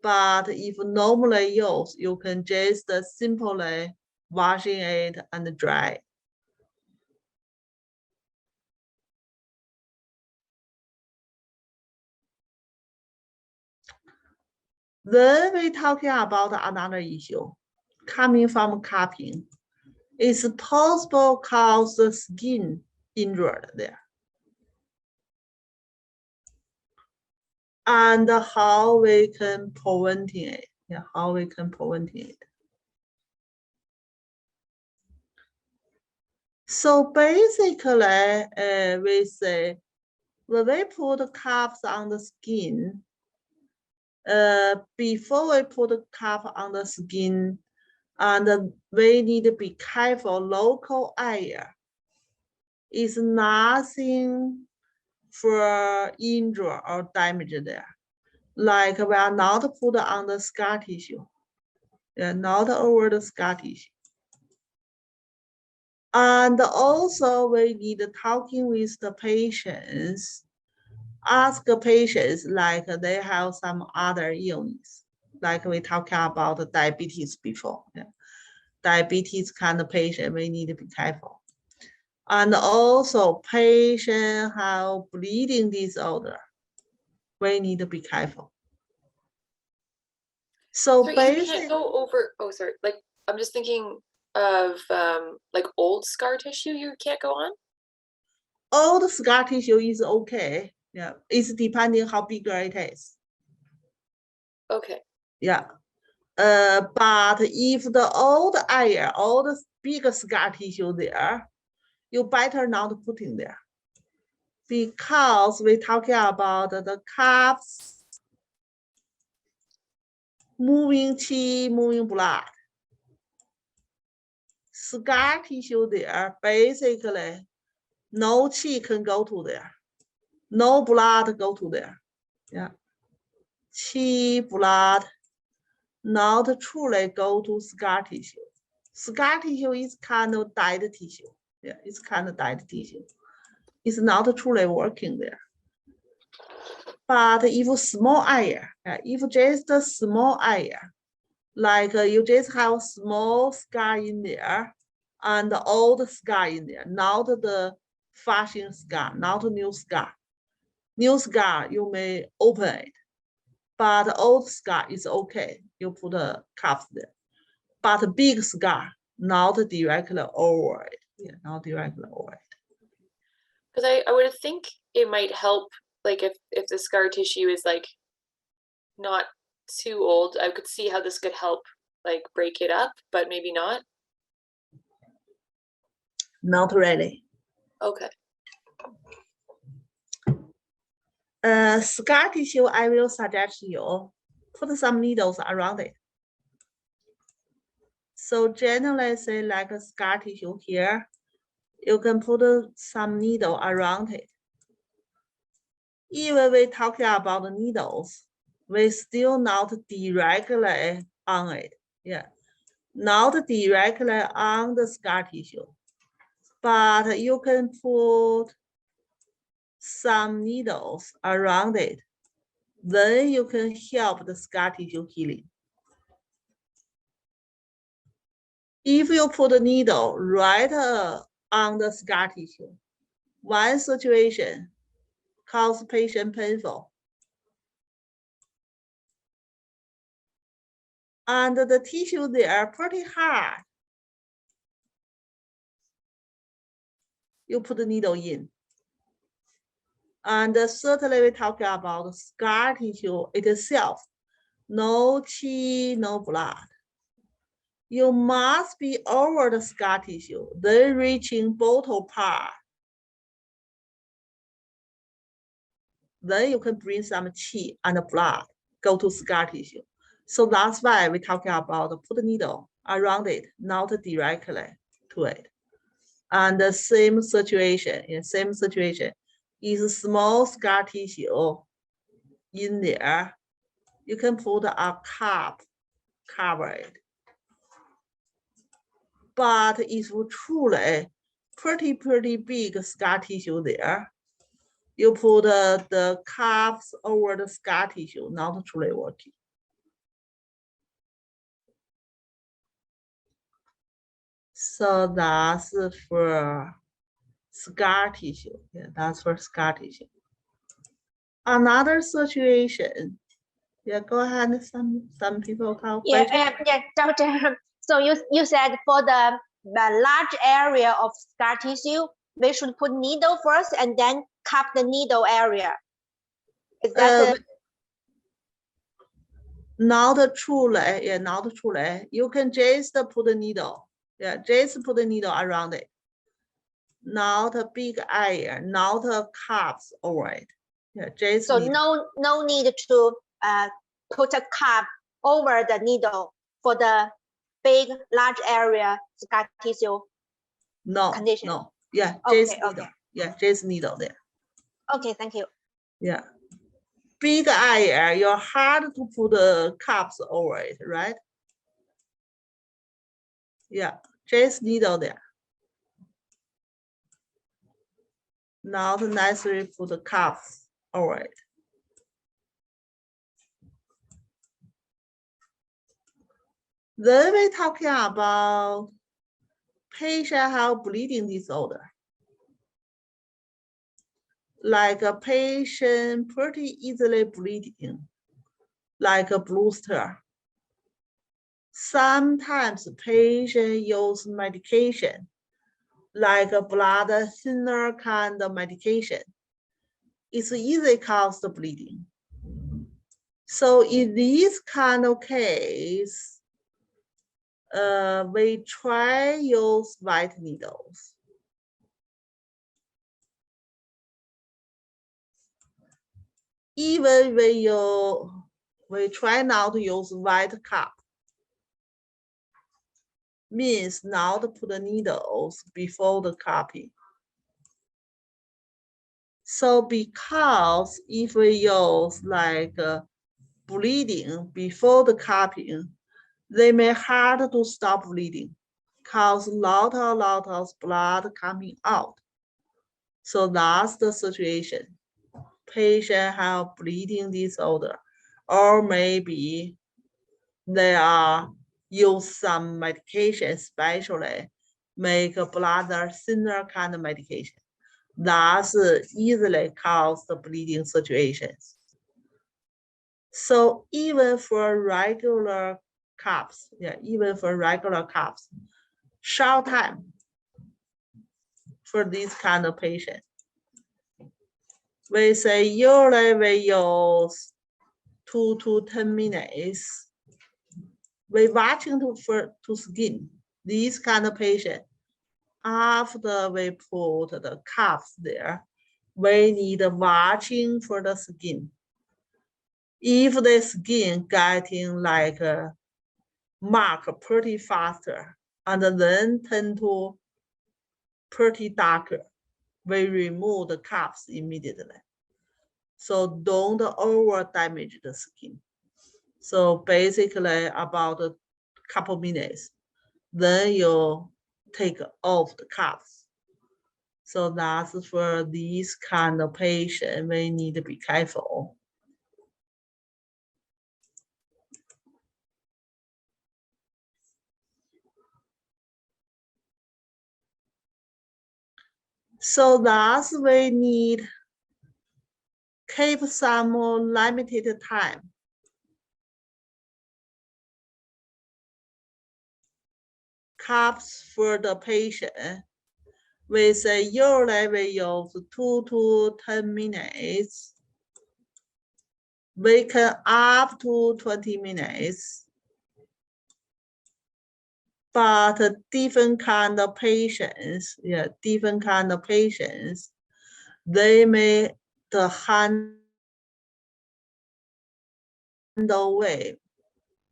But if normally use, you can just simply washing it and dry. Then we talking about another issue coming from cupping. It's possible cause the skin injured there. And how we can prevent it. Yeah, how we can prevent it. So basically, we say when we put cups on the skin, before we put the cup on the skin, and we need to be careful. Local area is nothing for injury or damage there. Like we are not put on the scar tissue. Yeah, not over the scar tissue. And also we need talking with the patients, ask the patients like they have some other illness, like we talked about the diabetes before. Yeah. Diabetes kind of patient, we need to be careful. And also patient have bleeding disorder, we need to be careful. So you can't go over, oh, sorry, like, I'm just thinking of like old scar tissue you can't go on? Old scar tissue is okay. Yeah, it's depending how big it is. Okay. Yeah. But if the old area, all the big scar tissue there, you better not put in there. Because we're talking about the cups moving qi, moving blood. Scar tissue there, basically, no qi can go to there. No blood go to there. Yeah. Qi, blood, not truly go to scar tissue. Scar tissue is kind of dead tissue. Yeah, it's kind of dead tissue. It's not truly working there. But if small area, if just a small area, like you just have small scar in there and the old scar in there, not the fashion scar, not new scar. New scar, you may open it, but the old scar is okay. You put a cuff there. But big scar, not directly over it. Yeah, not directly over it. Because I would think it might help, like if the scar tissue is like not too old, I could see how this could help like break it up, but maybe not. Not really. Okay. Scar tissue, I will suggest you put some needles around it. So generally say like a scar tissue here, you can put some needle around it. Even we talking about the needles, we still not directly on it. Yeah, not directly on the scar tissue, but you can put some needles around it. Then you can help the scar tissue healing. If you put a needle right on the scar tissue, one situation cause patient painful. And the tissue there pretty hard. You put the needle in. And certainly we're talking about scar tissue itself. No chi, no blood. You must be over the scar tissue, then reaching bottom part. Then you can bring some chi and blood, go to scar tissue. So that's why we're talking about put the needle around it, not directly to it. And the same situation, is small scar tissue in there. You can put a cup, cover it. But if truly pretty big scar tissue there, you put the cups over the scar tissue, not truly working. So that's for scar tissue. Yeah, that's for scar tissue. Another situation. Yeah, go ahead. Some people have questions. Yeah, doctor. So you said for the large area of scar tissue, we should put needle first and then cup the needle area. Is that not truly? Yeah, not truly. You can just put the needle. Yeah, just put the needle around it. Not a big area, not a cups over it. Yeah, just so needle. no need to put a cup over the needle for the big large area scar tissue No, condition. no. Yeah, Okay, just needle. okay. Yeah, just needle there. Okay, thank you. Yeah. Big area, you're hard to put the cups over it, right? Yeah, just needle there. Not necessary for the cups over it. Then we're talking about patient have bleeding disorder. Like a patient pretty easily bleeding, like a blister. Sometimes patient use medication, like a blood thinner kind of medication. It's easy cause the bleeding. So in this kind of case, we try use white needles. Even we try not to use white cup. Means not to put the needles before the cupping. So because if we use like bleeding before the cupping, they may hard to stop bleeding, cause lot of blood coming out. So that's the situation. Patient have bleeding disorder, or maybe they are use some medication, especially make a blood thinner kind of medication. That's easily cause the bleeding situations. So even for regular cups, short time for this kind of patient. We say usually we use 2 to 10 minutes. We watching to skin. This kind of patient, after we put the cups there, we need watching for the skin. If the skin getting like a mark pretty faster and then tend to pretty darker, we remove the cups immediately. So don't over damage the skin. So basically about a couple minutes, then you take off the cups. So that's for these kind of patient, we need to be careful. So that's we need keep some more limited time. cups for the patient. We say usually we use 2 to 10 minutes. We can up to 20 minutes. But different kind of patients, different kind of patients, they may the handle way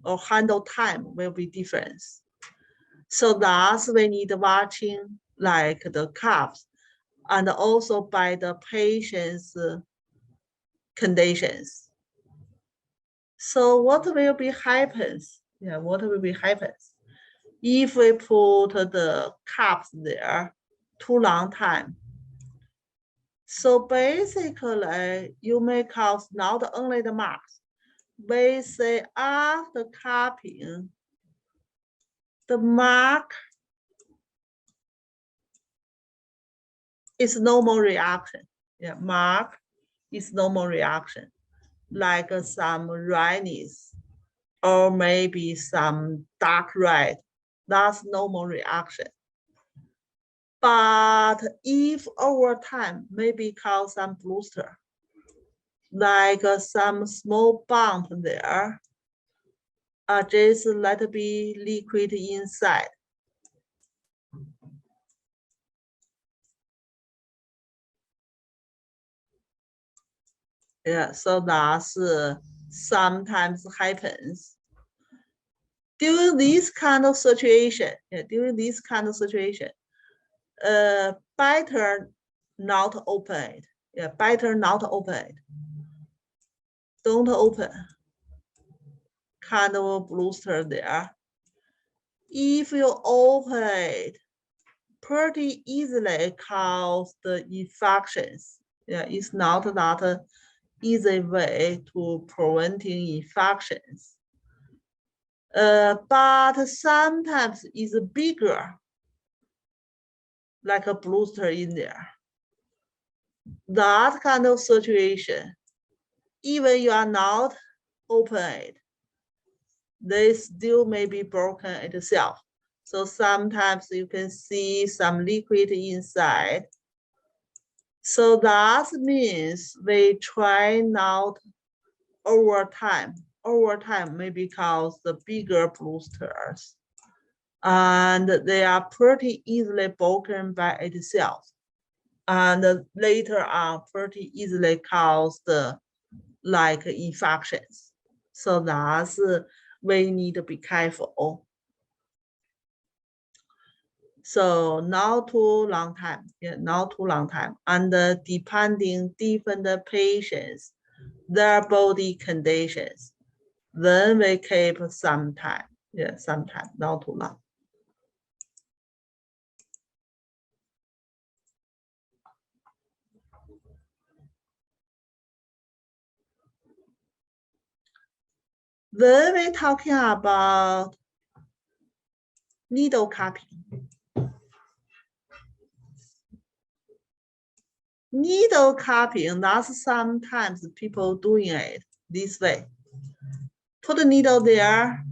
or handle time will be different. So thus we need watching like the cups and also by the patient's conditions. So what will be happens? What will be happens? If we put the cups there too long time. So basically, you may cause not only the marks. We say after cupping, the mark is normal reaction. Mark is normal reaction, like some redness or maybe some dark red. That's normal reaction. But if over time, maybe cause some blister, like some small bump there, just let it be liquid inside. So that's sometimes happens. During this kind of situation, better not open it. Better not open it. Don't open. Kind of blister there. If you open it, pretty easily cause the infections. It's not that easy way to preventing infections. But sometimes it's bigger, like a blister in there. That kind of situation, even you are not open it, they still may be broken itself. So sometimes you can see some liquid inside. So that means we try not over time maybe cause the bigger blisters. And they are pretty easily broken by itself. And later on pretty easily cause the like infections. So that's we need to be careful. So not too long time, not too long time. And depending different patients, their body conditions, then we keep some time, some time, not too long. Then we're talking about needle cupping. Needle cupping, that's sometimes people doing it this way. Put the needle there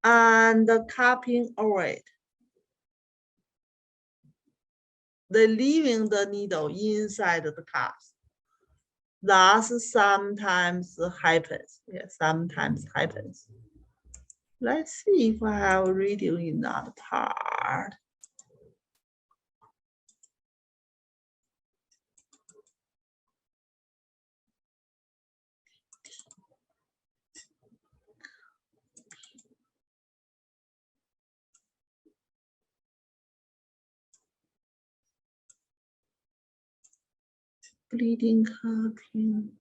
and the cupping over it. They're leaving the needle inside the cups. That sometimes happens. Sometimes happens. Let's see if I have a video in that part. Bleeding cupping.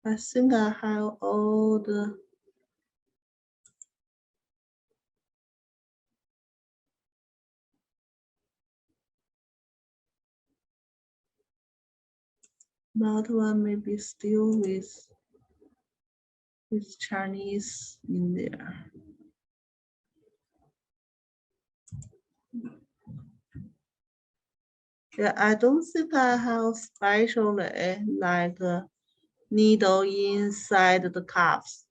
I think I have all the that one maybe still with Chinese in there. Yeah, I don't think I have specially like a needle inside the cups.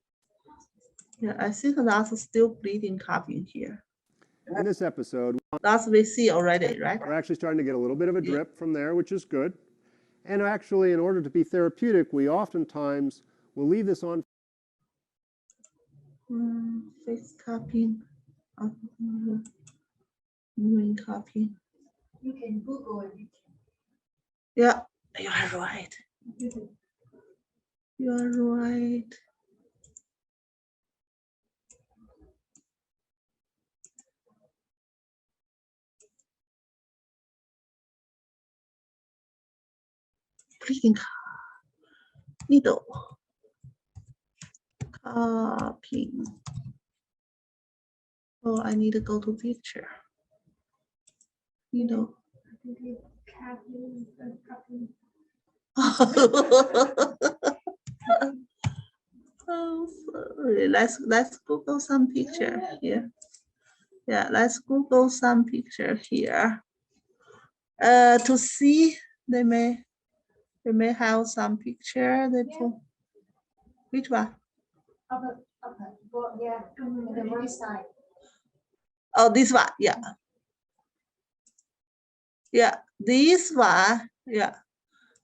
Yeah, I think that's still bleeding cup in here. In this episode, That's we see already, right? we're actually starting to get a little bit of a drip from there, which is good. And actually, in order to be therapeutic, we oftentimes will leave this on. Face cupping. Moving cupping. You can Google it. Yeah, you are right. You are right. Bleeding needle. Cupping. Oh, I need to go to picture. Needle. Oh, sorry. Let's Google some picture here. Yeah, let's Google some picture here. To see they may have some picture. They put which one? Well, yeah, on the right side. Oh, this one. Yeah. Yeah, this one. Yeah.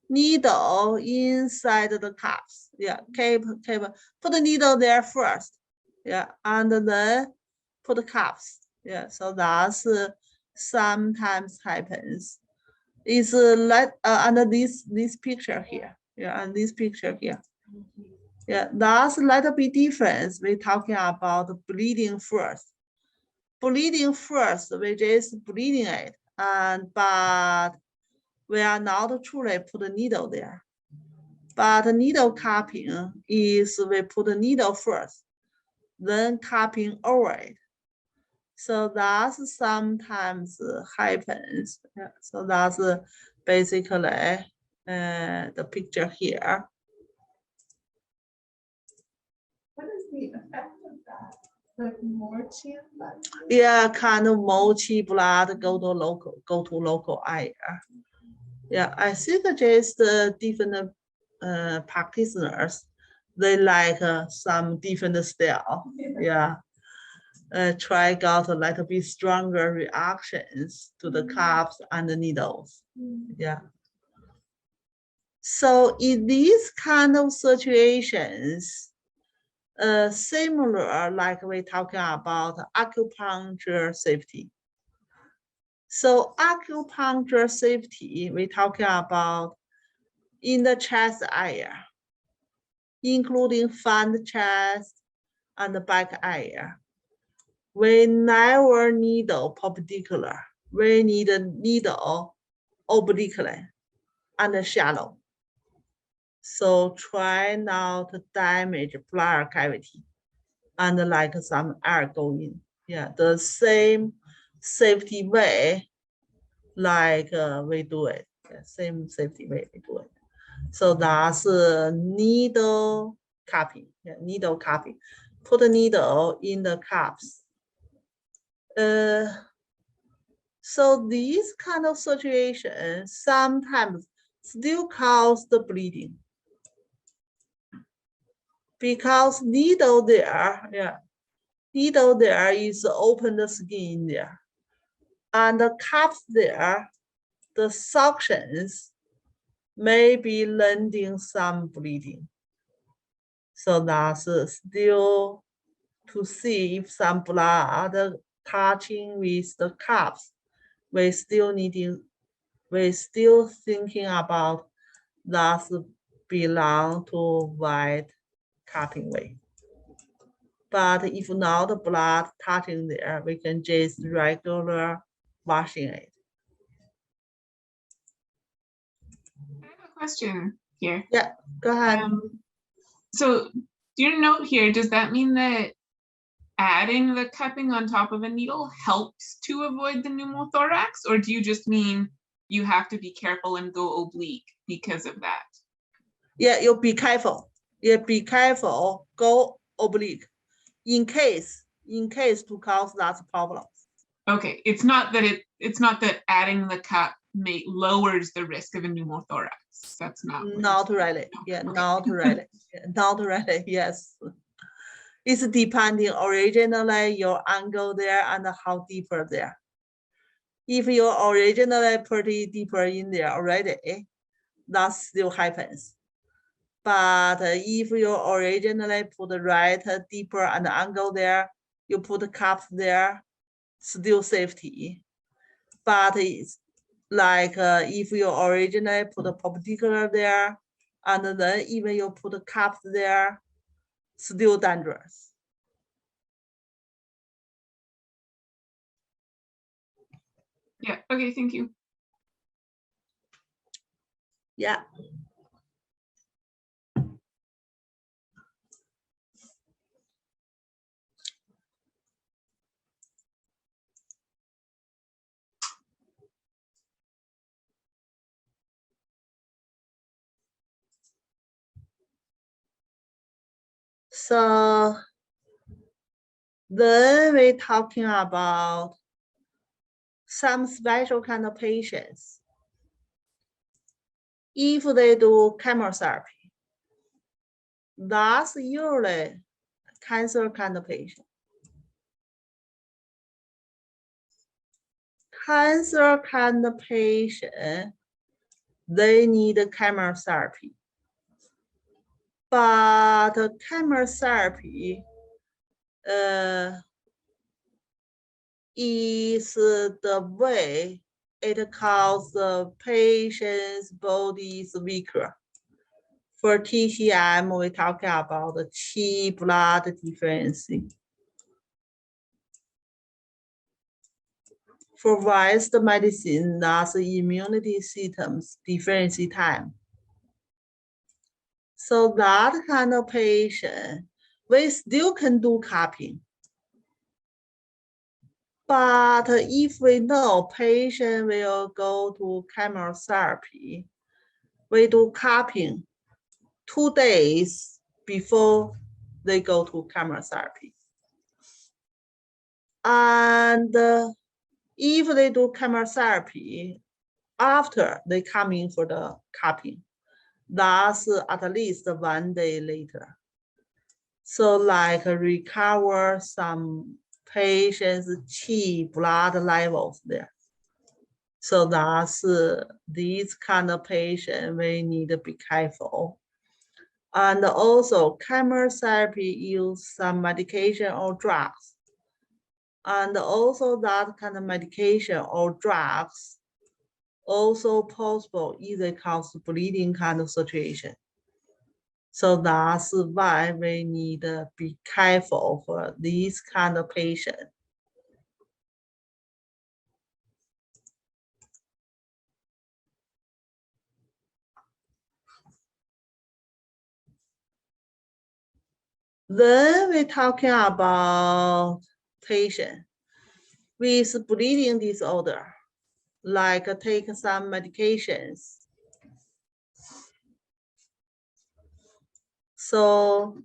Needle inside the cups. Yeah, keep put the needle there first. Yeah, and then put the cups. Yeah, so that's sometimes happens. Is like under this picture here. Yeah, and this picture here. Yeah, that's a little bit different. We're talking about bleeding first. Bleeding first, which is bleeding it, but we are not truly put the needle there. But needle cupping is we put the needle first, then cupping over it. So that's sometimes happens. Yeah, so that's basically the picture here. What is the effect of that? Like more chin blood? Yeah, kind of mochi blood go to local area. Yeah, I think just different practitioners, they like some different style. Yeah. Try out a little bit stronger reactions to the cups and the needles. Yeah. So in these kind of situations, similar like we're talking about acupuncture safety. So acupuncture safety, we're talking about in the chest area, including front chest and the back area. We never needle perpendicular. We need a needle obliquely and shallow. So try not to damage bladder cavity and like some air going. Yeah, the same safety way like we do it. Yeah, same safety way we do it. So that's needle cupping. Yeah, needle cupping. Put the needle in the cups. So these kind of situations sometimes still cause the bleeding because needle there, yeah, needle there is open the skin there, and the cups there, the suctions may be lending some bleeding. So that's still to see if some blood touching with the cups. We still thinking about that belong to wide cupping way. But if not blood touching there, we can just regular washing it. I have a question here. Yeah, go ahead. So your note here, does that mean that adding the cupping on top of a needle helps to avoid the pneumothorax, or do you just mean you have to be careful and go oblique because of that? Yeah, you be careful. Yeah, be careful. Go oblique, in case to cause that problem. Okay, it's not that adding the cup lowers the risk of a pneumothorax. That's not what you're Not saying. really. No. Yeah, Okay. not really. Yeah, not really. Yes. It's depending originally your angle there and how deeper there. If you're originally pretty deeper in there already, that still happens. But if you originally put right deeper and angle there, you put cups there, still safety. But it's like if you originally put a perpendicular there, and then even you put a cups there, still dangerous. Yeah, okay, thank you. Yeah. So then we're talking about some special kind of patients. If they do chemotherapy, that's usually cancer kind of patient. Cancer kind of patient, they need chemotherapy. But chemotherapy is the way it causes the patient's bodies weaker. For TCM, we talk about the Qi blood deficiency. For West medicine, that's immunity systems deficiency time. So that kind of patient, we still can do cupping. But if we know patient will go to chemotherapy, we do cupping 2 days before they go to chemotherapy. And if they do chemotherapy after they come in for the cupping, that's at least 1 day later. So like recover some patients' Qi blood levels there. So that's these kind of patient we need to be careful. And also chemotherapy use some medication or drugs. And also that kind of medication or drugs also possible either cause bleeding kind of situation. So that's why we need to be careful for these kind of patient. Then we're talking about patient with bleeding disorder, like take some medications. So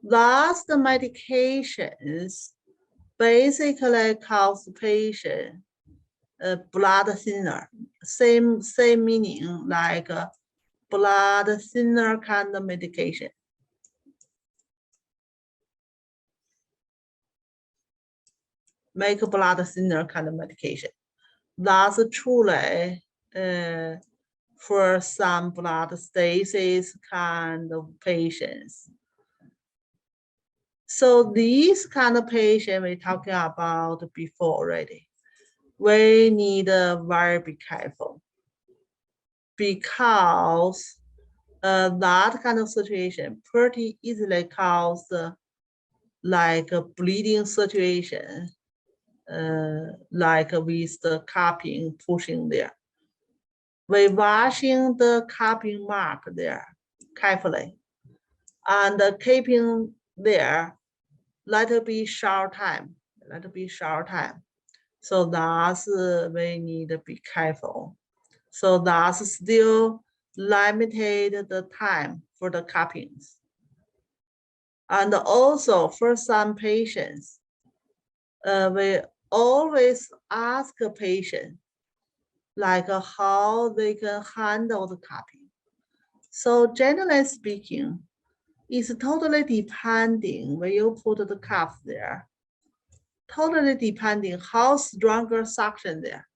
that's the medications basically cause patient blood thinner. Same meaning like blood thinner kind of medication. Make blood thinner kind of medication. That's truly for some blood stasis kind of patients. So these kind of patient we're talking about before already. We need to very be careful because that kind of situation pretty easily cause like a bleeding situation, like with the cupping pushing there. We're washing the cupping mark there carefully and keeping there, let it be short time, So that's we need to be careful. So that's still limited the time for the cuppings. And also for some patients, we always ask a patient, like how they can handle the cupping. So generally speaking, it's totally depending when you put the cuff there. Totally depending how stronger suction there.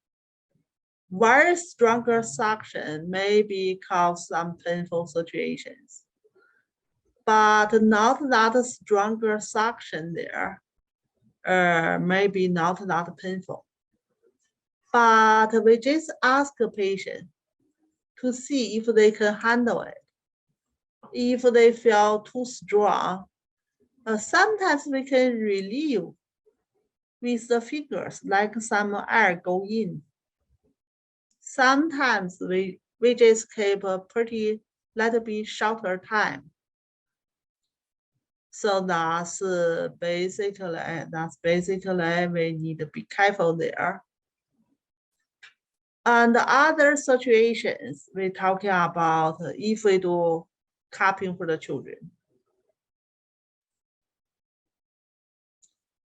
Very stronger suction maybe cause some painful situations, but not that stronger suction there, maybe not that painful. But we just ask a patient to see if they can handle it. If they feel too strong, sometimes we can relieve with the fingers, like some air go in. Sometimes we just keep a pretty little bit shorter time. So that's basically we need to be careful there. And other situations we're talking about if we do cupping for the children.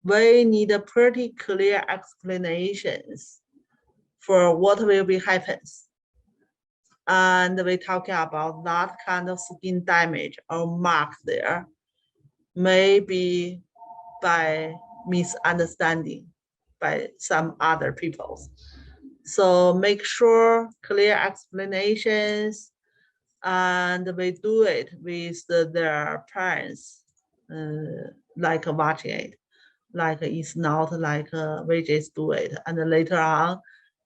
We need a pretty clear explanations for what will be happens. And we're talking about that kind of skin damage or mark there, maybe by misunderstanding by some other people. So make sure clear explanations, and we do it with their parents, like watching it. Like it's not like we just do it. And later on,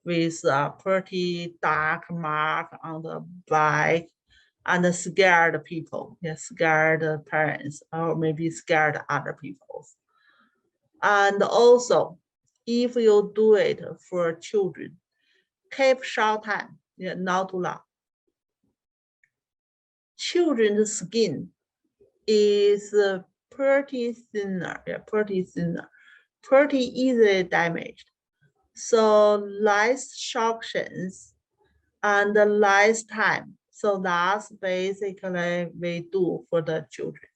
with a pretty dark mark on the back, and scared people, scared parents, or maybe scared other people. And also, if you do it for children, keep short time, not too long. Children's skin is pretty thinner, pretty easily damaged. So less suctions and less time. So that's basically we do for the children.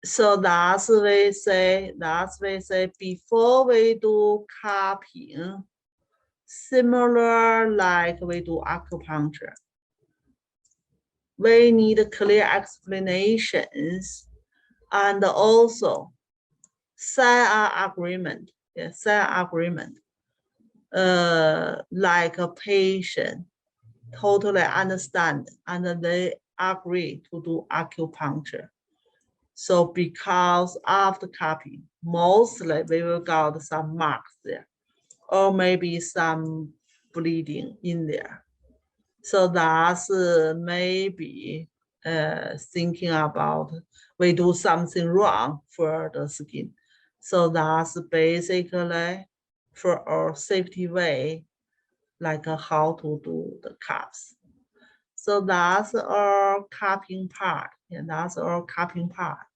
So that's we say before we do cupping, similar like we do acupuncture. We need clear explanations and also sign an agreement. Like a patient totally understand and they agree to do acupuncture. So because of the cupping, mostly we will got some marks there, or maybe some bleeding in there. So that's maybe thinking about we do something wrong for the skin. So that's basically for our safety way, like how to do the cups. So that's our cupping part. That's our cupping part.